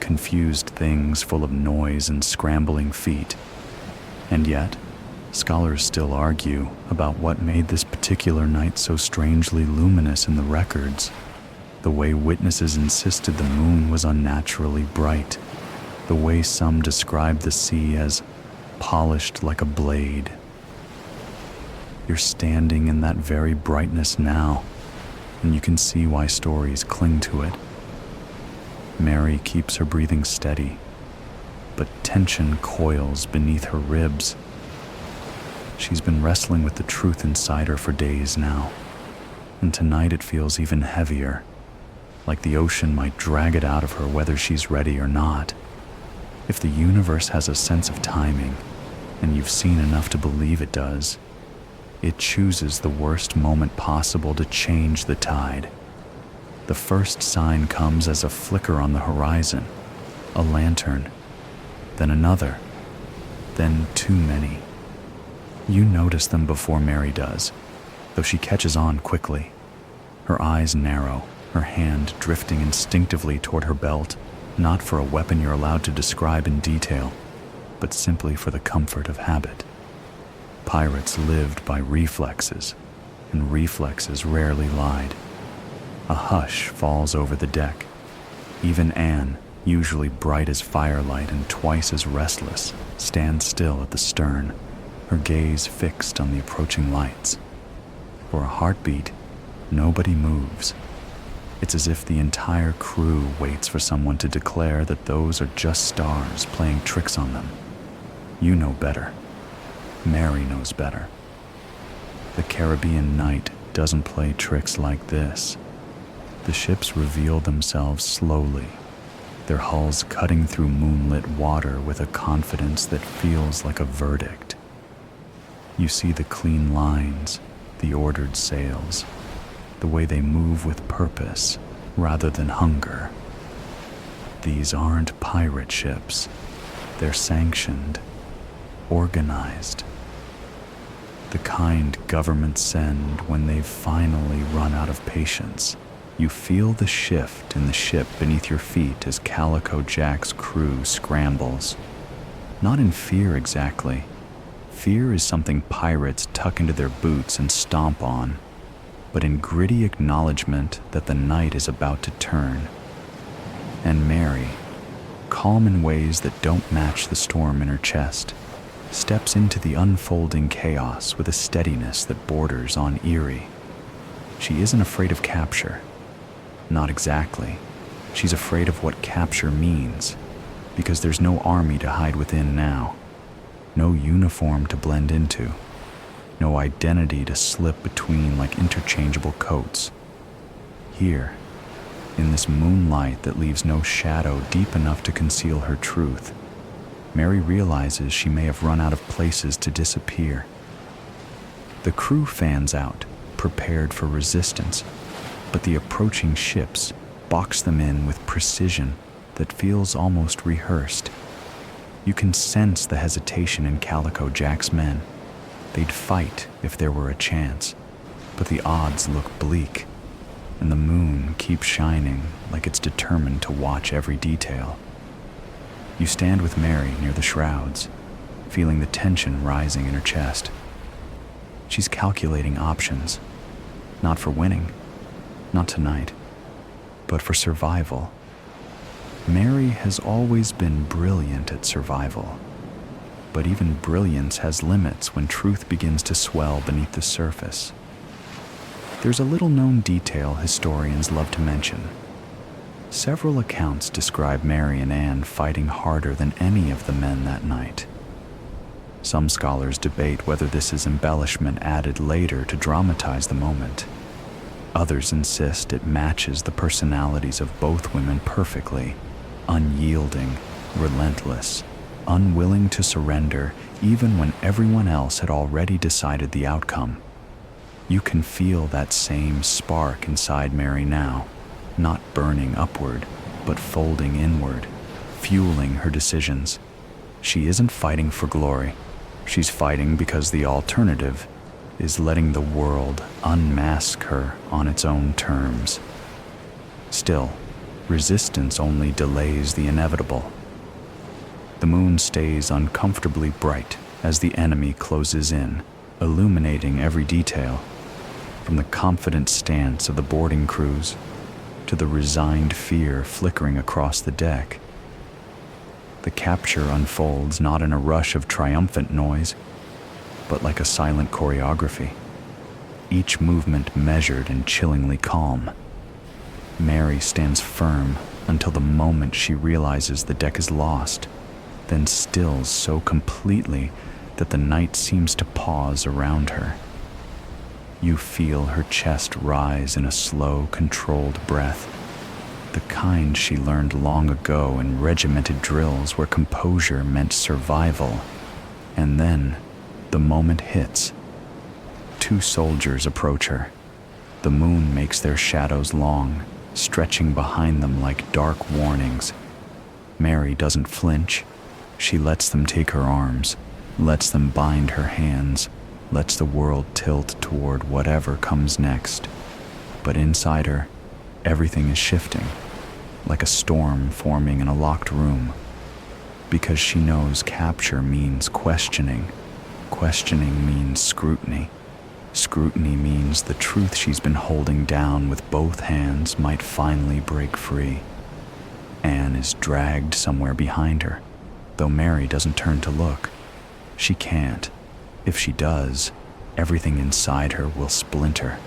confused things full of noise and scrambling feet. And yet, scholars still argue about what made this particular night so strangely luminous in the records. The way witnesses insisted the moon was unnaturally bright. The way some described the sea as polished like a blade. You're standing in that very brightness now, and you can see why stories cling to it. Mary keeps her breathing steady, but tension coils beneath her ribs. She's been wrestling with the truth inside her for days now, and tonight it feels even heavier, like the ocean might drag it out of her whether she's ready or not. If the universe has a sense of timing, and you've seen enough to believe it does, it chooses the worst moment possible to change the tide. The first sign comes as a flicker on the horizon, a lantern, then another, then too many. You notice them before Mary does, though she catches on quickly. Her eyes narrow, her hand drifting instinctively toward her belt, not for a weapon you're allowed to describe in detail, but simply for the comfort of habit. Pirates lived by reflexes, and reflexes rarely lied. A hush falls over the deck. Even Anne, usually bright as firelight and twice as restless, stands still at the stern, her gaze fixed on the approaching lights. For a heartbeat, nobody moves. It's as if the entire crew waits for someone to declare that those are just stars playing tricks on them. You know better. Mary knows better. The Caribbean night doesn't play tricks like this. The ships reveal themselves slowly, their hulls cutting through moonlit water with a confidence that feels like a verdict. You see the clean lines, the ordered sails, the way they move with purpose rather than hunger. These aren't pirate ships. They're sanctioned, organized. The kind governments send when they've finally run out of patience. You feel the shift in the ship beneath your feet as Calico Jack's crew scrambles. Not in fear exactly. Fear is something pirates tuck into their boots and stomp on, but in gritty acknowledgement that the night is about to turn. And Mary, calm in ways that don't match the storm in her chest, steps into the unfolding chaos with a steadiness that borders on eerie. She isn't afraid of capture. Not exactly. She's afraid of what capture means, because there's no army to hide within now, no uniform to blend into, no identity to slip between like interchangeable coats. Here, in this moonlight that leaves no shadow deep enough to conceal her truth, Mary realizes she may have run out of places to disappear. The crew fans out, prepared for resistance, but the approaching ships box them in with precision that feels almost rehearsed. You can sense the hesitation in Calico Jack's men. They'd fight if there were a chance, but the odds look bleak, and the moon keeps shining like it's determined to watch every detail. You stand with Mary near the shrouds, feeling the tension rising in her chest. She's calculating options, not for winning, not tonight, but for survival. Mary has always been brilliant at survival, but even brilliance has limits when truth begins to swell beneath the surface. There's a little-known detail historians love to mention. Several accounts describe Mary and Anne fighting harder than any of the men that night. Some scholars debate whether this is embellishment added later to dramatize the moment. Others insist it matches the personalities of both women perfectly, unyielding, relentless, unwilling to surrender even when everyone else had already decided the outcome. You can feel that same spark inside Mary now, not burning upward, but folding inward, fueling her decisions. She isn't fighting for glory. She's fighting because the alternative is letting the world unmask her on its own terms. Still, resistance only delays the inevitable. The moon stays uncomfortably bright as the enemy closes in, illuminating every detail, from the confident stance of the boarding crews to the resigned fear flickering across the deck. The capture unfolds not in a rush of triumphant noise, but like a silent choreography, each movement measured and chillingly calm. Mary stands firm until the moment she realizes the deck is lost, then stills so completely that the night seems to pause around her. You feel her chest rise in a slow, controlled breath, the kind she learned long ago in regimented drills where composure meant survival. And then, the moment hits. 2 soldiers approach her. The moon makes their shadows long, stretching behind them like dark warnings. Mary doesn't flinch. She lets them take her arms, lets them bind her hands, lets the world tilt toward whatever comes next. But inside her, everything is shifting, like a storm forming in a locked room. Because she knows capture means questioning. Questioning means scrutiny. Scrutiny means the truth she's been holding down with both hands might finally break free. Anne is dragged somewhere behind her, though Mary doesn't turn to look. She can't. If she does, everything inside her will splinter.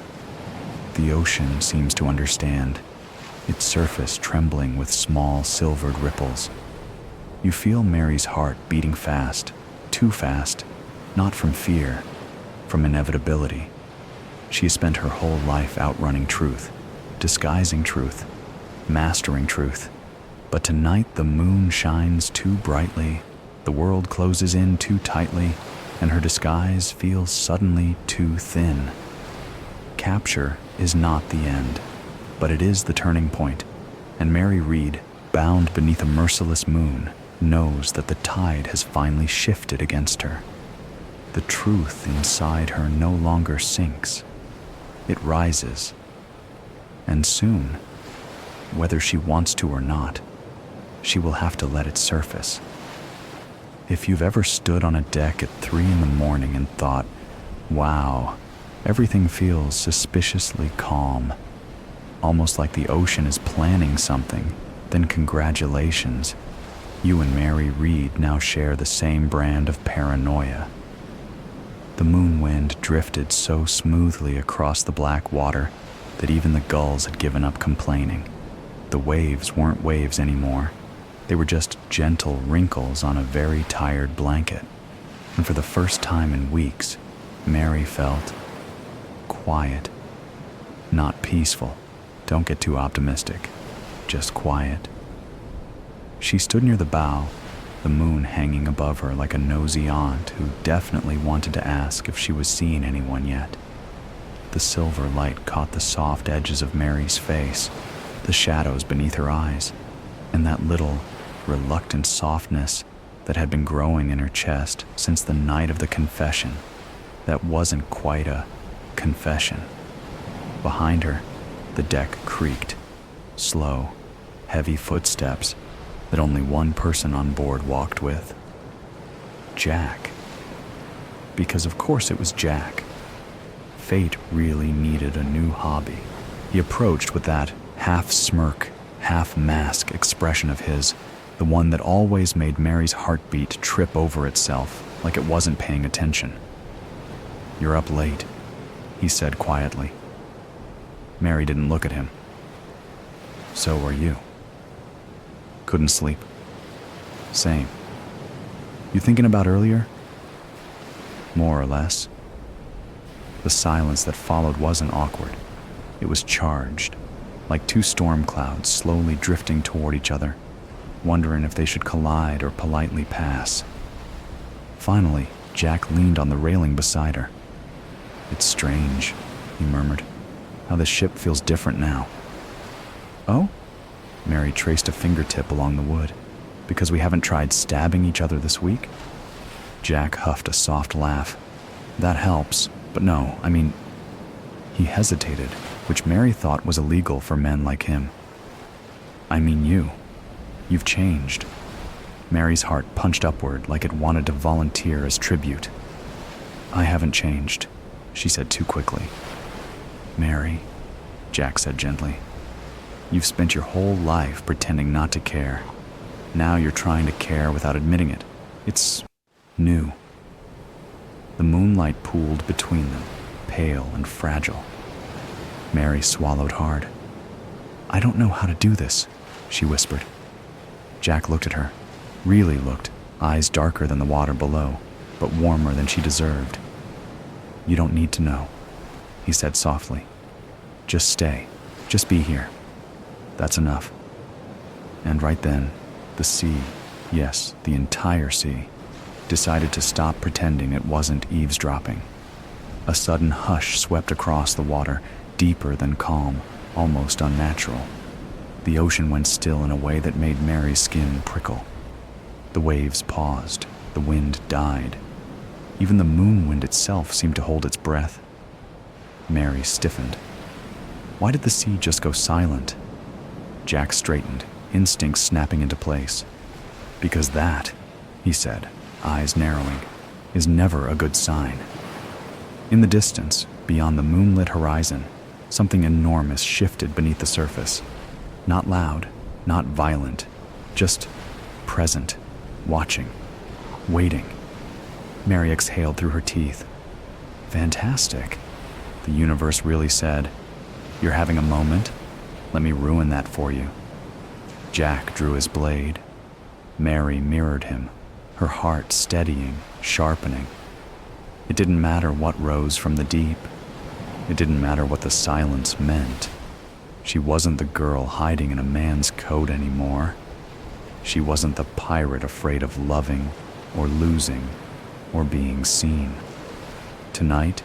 The ocean seems to understand, its surface trembling with small silvered ripples. You feel Mary's heart beating fast, too fast, not from fear, from inevitability. She has spent her whole life outrunning truth, disguising truth, mastering truth. But tonight the moon shines too brightly, the world closes in too tightly, and her disguise feels suddenly too thin. Capture is not the end, but it is the turning point, and Mary Reed, bound beneath a merciless moon, knows that the tide has finally shifted against her. The truth inside her no longer sinks. It rises. And soon, whether she wants to or not, she will have to let it surface. If you've ever stood on a deck at 3 a.m. and thought, wow, everything feels suspiciously calm, almost like the ocean is planning something, then congratulations. You and Mary Reed now share the same brand of paranoia. The moon wind drifted so smoothly across the black water that even the gulls had given up complaining. The waves weren't waves anymore. They were just gentle wrinkles on a very tired blanket. And for the first time in weeks, Mary felt quiet. Not peaceful. Don't get too optimistic. Just quiet. She stood near the bow, the moon hanging above her like a nosy aunt who definitely wanted to ask if she was seeing anyone yet. The silver light caught the soft edges of Mary's face, the shadows beneath her eyes, and that little, reluctant softness that had been growing in her chest since the night of the confession. That wasn't quite a confession. Behind her, the deck creaked, slow, heavy footsteps that only one person on board walked with. Jack. Because of course it was Jack. Fate really needed a new hobby. He approached with that half-smirk, half-mask expression of his, the one that always made Mary's heartbeat trip over itself like it wasn't paying attention. "You're up late," he said quietly. Mary didn't look at him. "So are you." "Couldn't sleep." "Same." "You thinking about earlier?" "More or less." The silence that followed wasn't awkward. It was charged, like 2 storm clouds slowly drifting toward each other, wondering if they should collide or politely pass. Finally, Jack leaned on the railing beside her. "It's strange," he murmured, "how the ship feels different now." "Oh?" Mary traced a fingertip along the wood. "Because we haven't tried stabbing each other this week?" Jack huffed a soft laugh. "That helps. But no, I mean, he hesitated, which Mary thought was illegal for men like him. I mean you. You've changed. Mary's heart punched upward like it wanted to volunteer as tribute. I haven't changed, she said too quickly. Mary, Jack said gently, you've spent your whole life pretending not to care. Now you're trying to care without admitting it. It's new. The moonlight pooled between them, pale and fragile. Mary swallowed hard. I don't know how to do this, she whispered. Jack looked at her, really looked, eyes darker than the water below, but warmer than she deserved. You don't need to know, he said softly. Just stay. Just be here. That's enough. And right then, the sea, yes, the entire sea, decided to stop pretending it wasn't eavesdropping. A sudden hush swept across the water, deeper than calm, almost unnatural. The ocean went still in a way that made Mary's skin prickle. The waves paused, the wind died. Even the moon wind itself seemed to hold its breath. Mary stiffened. Why did the sea just go silent? Jack straightened, instincts snapping into place. Because that, he said, eyes narrowing, is never a good sign. In the distance, beyond the moonlit horizon, something enormous shifted beneath the surface. Not loud, not violent, just present, watching, waiting. Mary exhaled through her teeth. Fantastic. The universe really said, you're having a moment? Let me ruin that for you. Jack drew his blade. Mary mirrored him, her heart steadying, sharpening. It didn't matter what rose from the deep. It didn't matter what the silence meant. She wasn't the girl hiding in a man's coat anymore. She wasn't the pirate afraid of loving or losing or being seen. Tonight,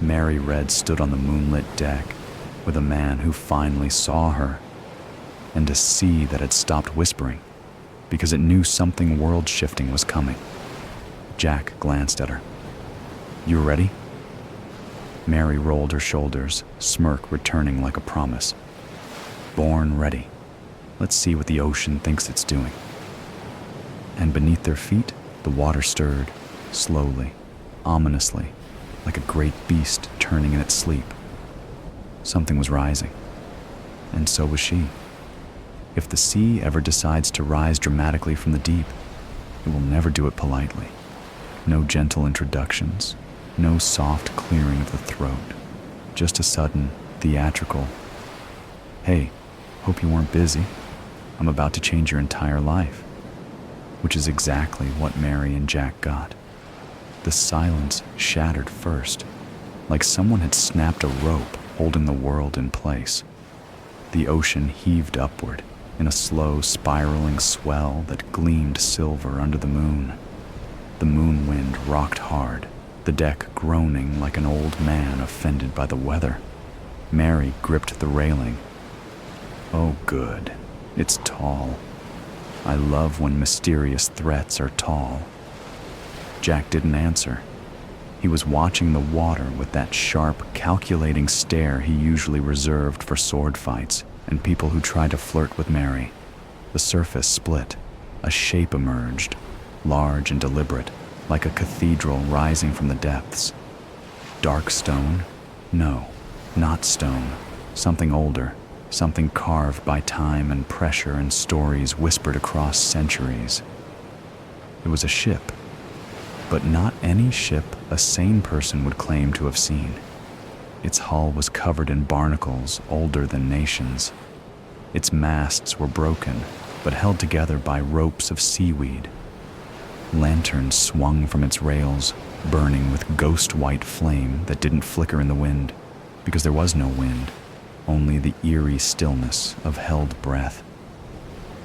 Mary Red stood on the moonlit deck with a man who finally saw her, and a sea that had stopped whispering because it knew something world-shifting was coming. Jack glanced at her. You ready? Mary rolled her shoulders, smirk returning like a promise. Born ready. Let's see what the ocean thinks it's doing. And beneath their feet, the water stirred, slowly, ominously, like a great beast turning in its sleep. Something was rising, and so was she. If the sea ever decides to rise dramatically from the deep, it will never do it politely. No gentle introductions, no soft clearing of the throat, just a sudden, theatrical, hey, hope you weren't busy. I'm about to change your entire life. Which is exactly what Mary and Jack got. The silence shattered first, like someone had snapped a rope holding the world in place. The ocean heaved upward in a slow, spiraling swell that gleamed silver under the moon. The moon wind rocked hard, the deck groaning like an old man offended by the weather. Mary gripped the railing. Oh, good. It's tall. I love when mysterious threats are tall. Jack didn't answer. He was watching the water with that sharp, calculating stare he usually reserved for sword fights and people who tried to flirt with Mary. The surface split. A shape emerged, large and deliberate, like a cathedral rising from the depths. Dark stone? No, not stone. Something older. Something carved by time and pressure and stories whispered across centuries. It was a ship, but not any ship a sane person would claim to have seen. Its hull was covered in barnacles older than nations. Its masts were broken, but held together by ropes of seaweed. Lanterns swung from its rails, burning with ghost-white flame that didn't flicker in the wind, because there was no wind. Only the eerie stillness of held breath.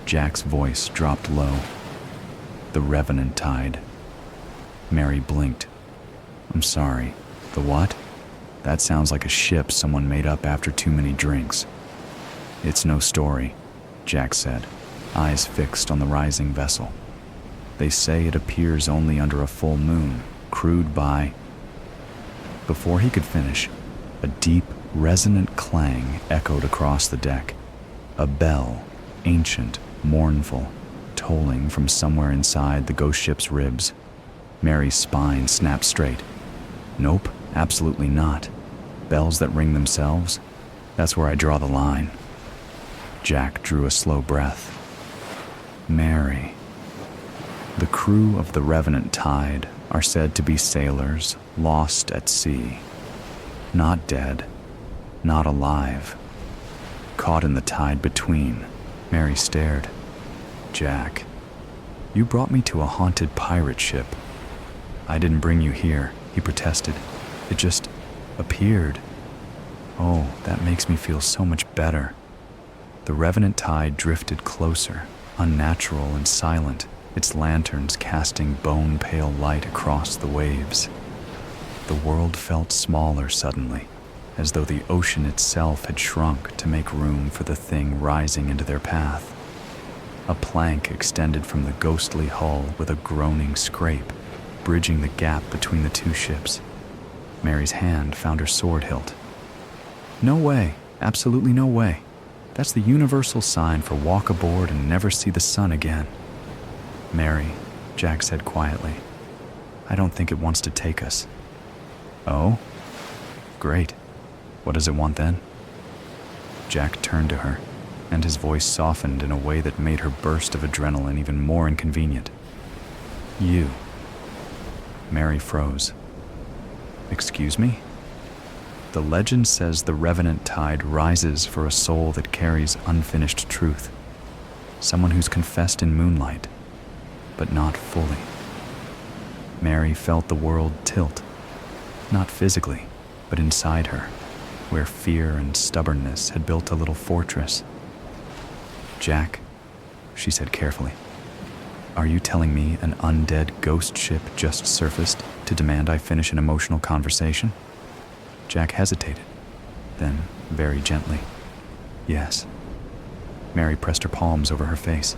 Jack's voice dropped low. The revenant tide. Mary blinked. I'm sorry. The what? That sounds like a ship someone made up after too many drinks. It's no story, Jack said, eyes fixed on the rising vessel. They say it appears only under a full moon, crewed by... Before he could finish, a deep, resonant clang echoed across the deck. A bell, ancient, mournful, tolling from somewhere inside the ghost ship's ribs. Mary's spine snapped straight. Nope, absolutely not. Bells that ring themselves? That's where I draw the line. Jack drew a slow breath. Mary. The crew of the Revenant Tide are said to be sailors lost at sea. Not dead, not alive. Caught in the tide between, Mary stared. Jack, you brought me to a haunted pirate ship. I didn't bring you here, he protested. It just appeared. Oh, that makes me feel so much better. The Revenant Tide drifted closer, unnatural and silent, its lanterns casting bone-pale light across the waves. The world felt smaller suddenly, as though the ocean itself had shrunk to make room for the thing rising into their path. A plank extended from the ghostly hull with a groaning scrape, bridging the gap between the two ships. Mary's hand found her sword hilt. No way, absolutely no way. That's the universal sign for walk aboard and never see the sun again. Mary, Jack said quietly, I don't think it wants to take us. Oh? Great. What does it want then? Jack turned to her, and his voice softened in a way that made her burst of adrenaline even more inconvenient. You. Mary froze. Excuse me? The legend says the Revenant Tide rises for a soul that carries unfinished truth. Someone who's confessed in moonlight, but not fully. Mary felt the world tilt, not physically, but inside her, where fear and stubbornness had built a little fortress. Jack, she said carefully, are you telling me an undead ghost ship just surfaced to demand I finish an emotional conversation? Jack hesitated, then, very gently, yes. Mary pressed her palms over her face.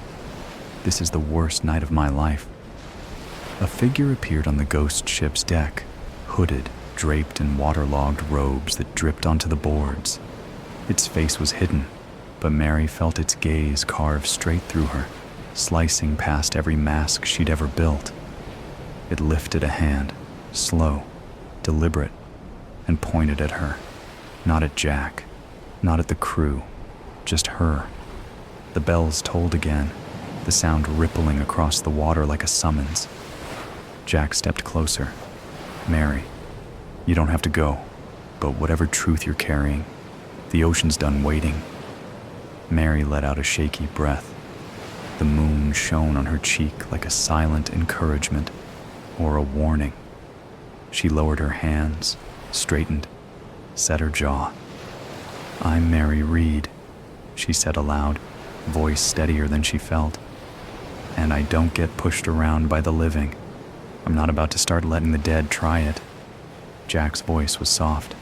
This is the worst night of my life. A figure appeared on the ghost ship's deck, hooded, draped in waterlogged robes that dripped onto the boards. Its face was hidden, but Mary felt its gaze carve straight through her, slicing past every mask she'd ever built. It lifted a hand, slow, deliberate, and pointed at her. Not at Jack, not at the crew, just her. The bells tolled again, the sound rippling across the water like a summons. Jack stepped closer. Mary, you don't have to go, but whatever truth you're carrying, the ocean's done waiting. Mary let out a shaky breath. The moon shone on her cheek like a silent encouragement or a warning. She lowered her hands, straightened, set her jaw. I'm Mary Reed, she said aloud, voice steadier than she felt. And I don't get pushed around by the living. I'm not about to start letting the dead try it. Jack's voice was soft.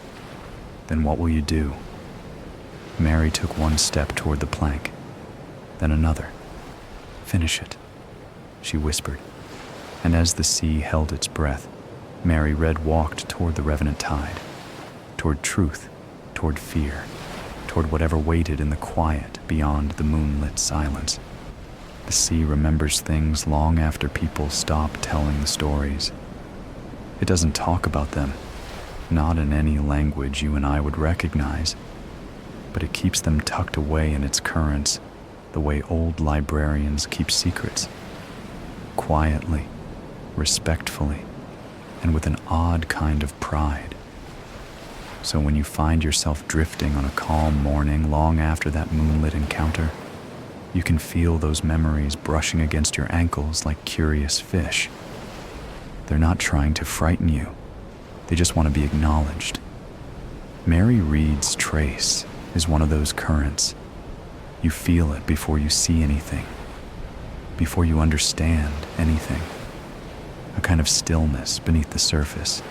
Then what will you do? Mary took one step toward the plank, then another. Finish it, she whispered. And as the sea held its breath, Mary Red walked toward the Revenant Tide, toward truth, toward fear, toward whatever waited in the quiet beyond the moonlit silence. The sea remembers things long after people stop telling the stories. It doesn't talk about them, not in any language you and I would recognize, but it keeps them tucked away in its currents, the way old librarians keep secrets. Quietly, respectfully, and with an odd kind of pride. So when you find yourself drifting on a calm morning long after that moonlit encounter, you can feel those memories brushing against your ankles like curious fish. They're not trying to frighten you. They just want to be acknowledged. Mary Reed's trace is one of those currents. You feel it before you see anything, before you understand anything. A kind of stillness beneath the surface,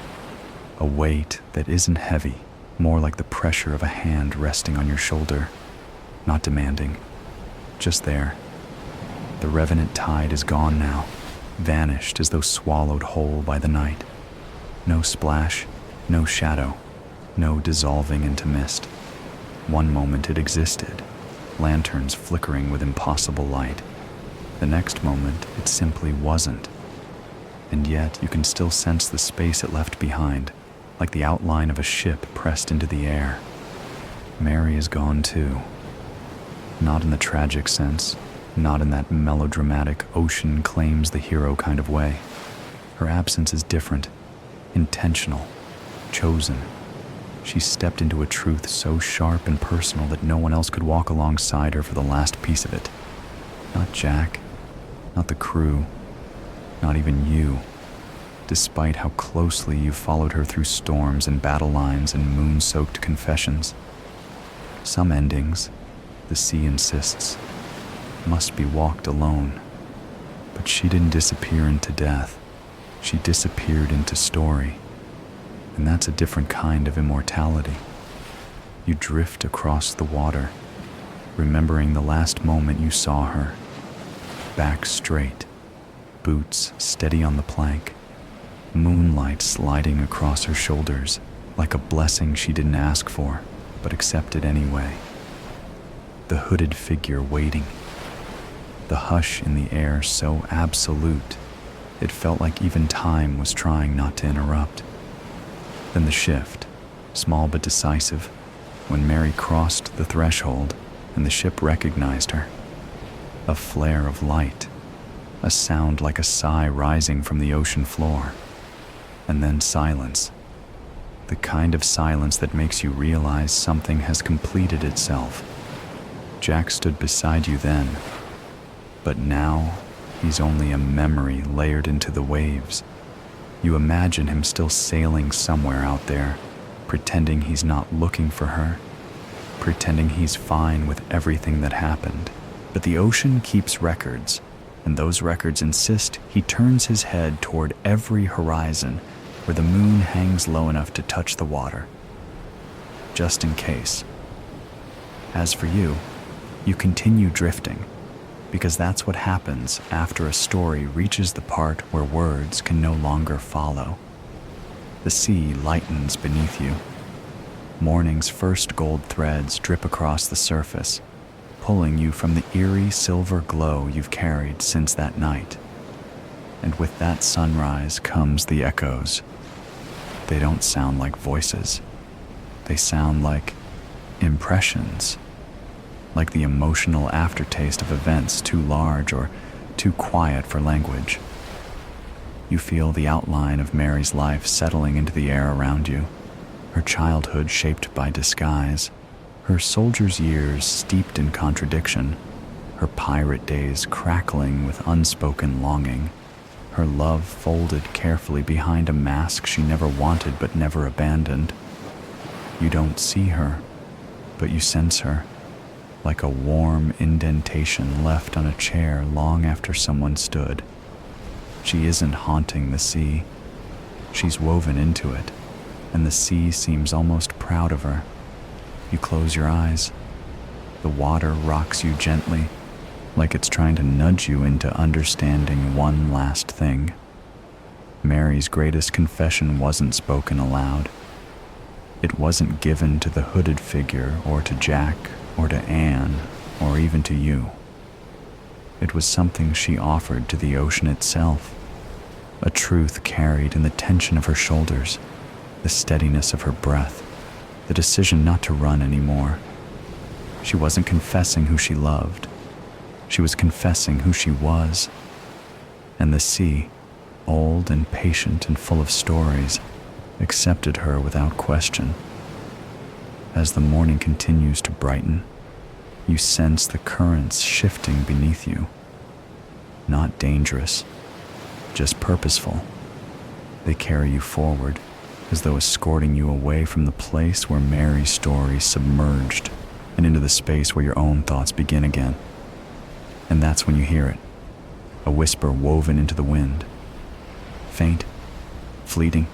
a weight that isn't heavy, more like the pressure of a hand resting on your shoulder, not demanding, just there. The Revenant Tide is gone now, vanished as though swallowed whole by the night. No splash, No shadow, no dissolving into mist. One moment it existed, lanterns flickering with impossible light. The next moment it simply wasn't. And yet you can still sense the space it left behind, like the outline of a ship pressed into the air. Mary is gone too. Not in the tragic sense, not in that melodramatic ocean claims the hero kind of way. Her absence is different, intentional, chosen. She stepped into a truth so sharp and personal that no one else could walk alongside her for the last piece of it. Not Jack, not the crew, not even you, despite how closely you followed her through storms and battle lines and moon-soaked confessions. Some endings, the sea insists, must be walked alone. But she didn't disappear into death. She disappeared into story. And that's a different kind of immortality. You drift across the water, remembering the last moment you saw her. Back straight, boots steady on the plank, moonlight sliding across her shoulders like a blessing she didn't ask for, but accepted anyway. The hooded figure waiting, the hush in the air so absolute, it felt like even time was trying not to interrupt. Then the shift, small but decisive, when Mary crossed the threshold and the ship recognized her. A flare of light, a sound like a sigh rising from the ocean floor, and then silence. The kind of silence that makes you realize something has completed itself. Jack stood beside you then, but now he's only a memory layered into the waves. You imagine him still sailing somewhere out there, pretending he's not looking for her, pretending he's fine with everything that happened. But the ocean keeps records, and those records insist he turns his head toward every horizon where the moon hangs low enough to touch the water, just in case. As for you, you continue drifting, because that's what happens after a story reaches the part where words can no longer follow. The sea lightens beneath you. Morning's first gold threads drip across the surface, pulling you from the eerie silver glow you've carried since that night. And with that sunrise comes the echoes. They don't sound like voices. They sound like impressions, like the emotional aftertaste of events too large or too quiet for language. You feel the outline of Mary's life settling into the air around you, her childhood shaped by disguise, her soldier's years steeped in contradiction, her pirate days crackling with unspoken longing, her love folded carefully behind a mask she never wanted but never abandoned. You don't see her, but you sense her, like a warm indentation left on a chair long after someone stood. She isn't haunting the sea. She's woven into it, and the sea seems almost proud of her. You close your eyes. The water rocks you gently, like it's trying to nudge you into understanding one last thing. Mary's greatest confession wasn't spoken aloud. It wasn't given to the hooded figure or to Jack or to Anne or even to you. It was something she offered to the ocean itself, a truth carried in the tension of her shoulders, the steadiness of her breath, the decision not to run anymore. She wasn't confessing who she loved. She was confessing who she was. And the sea, old and patient and full of stories, accepted her without question. As the morning continues to brighten, you sense the currents shifting beneath you. Not dangerous, just purposeful. They carry you forward, as though escorting you away from the place where Mary's story submerged and into the space where your own thoughts begin again. And that's when you hear it, a whisper woven into the wind. Faint, fleeting,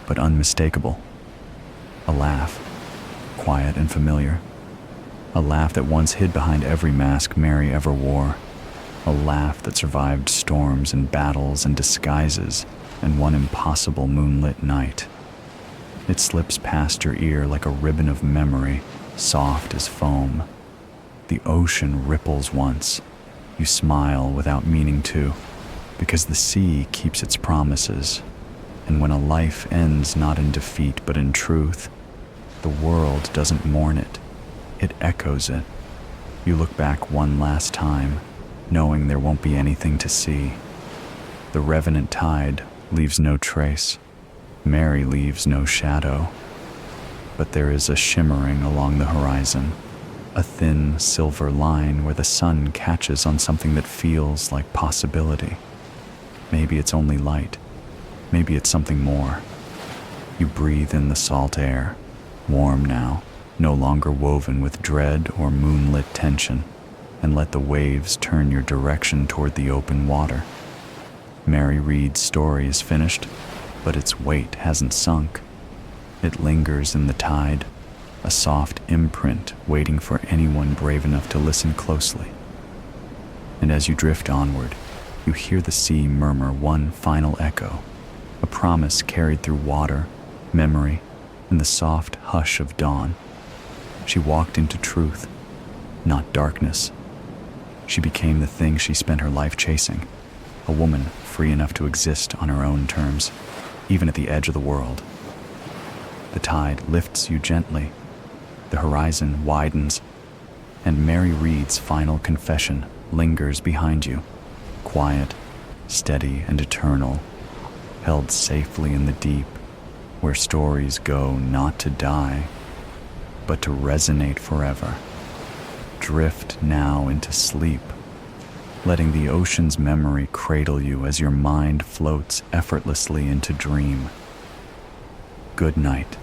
but unmistakable. A laugh, quiet and familiar. A laugh that once hid behind every mask Mary ever wore. A laugh that survived storms and battles and disguises and one impossible moonlit night. It slips past your ear like a ribbon of memory, soft as foam. The ocean ripples once. You smile without meaning to, because the sea keeps its promises. And when a life ends not in defeat but in truth, the world doesn't mourn it, it echoes it. You look back one last time, knowing there won't be anything to see. The revenant tide leaves no trace. Mary leaves no shadow. But there is a shimmering along the horizon, a thin silver line where the sun catches on something that feels like possibility. Maybe it's only light. Maybe it's something more. You breathe in the salt air, warm now, no longer woven with dread or moonlit tension, and let the waves turn your direction toward the open water. Mary Reed's story is finished, but its weight hasn't sunk. It lingers in the tide, a soft imprint waiting for anyone brave enough to listen closely. And as you drift onward, you hear the sea murmur one final echo, a promise carried through water, memory, and the soft hush of dawn. She walked into truth, not darkness. She became the thing she spent her life chasing, a woman free enough to exist on her own terms, even at the edge of the world. The tide lifts you gently, the horizon widens, and Mary Reed's final confession lingers behind you, quiet, steady, and eternal, held safely in the deep, where stories go not to die, but to resonate forever. Drift now into sleep, letting the ocean's memory cradle you as your mind floats effortlessly into dream. Good night.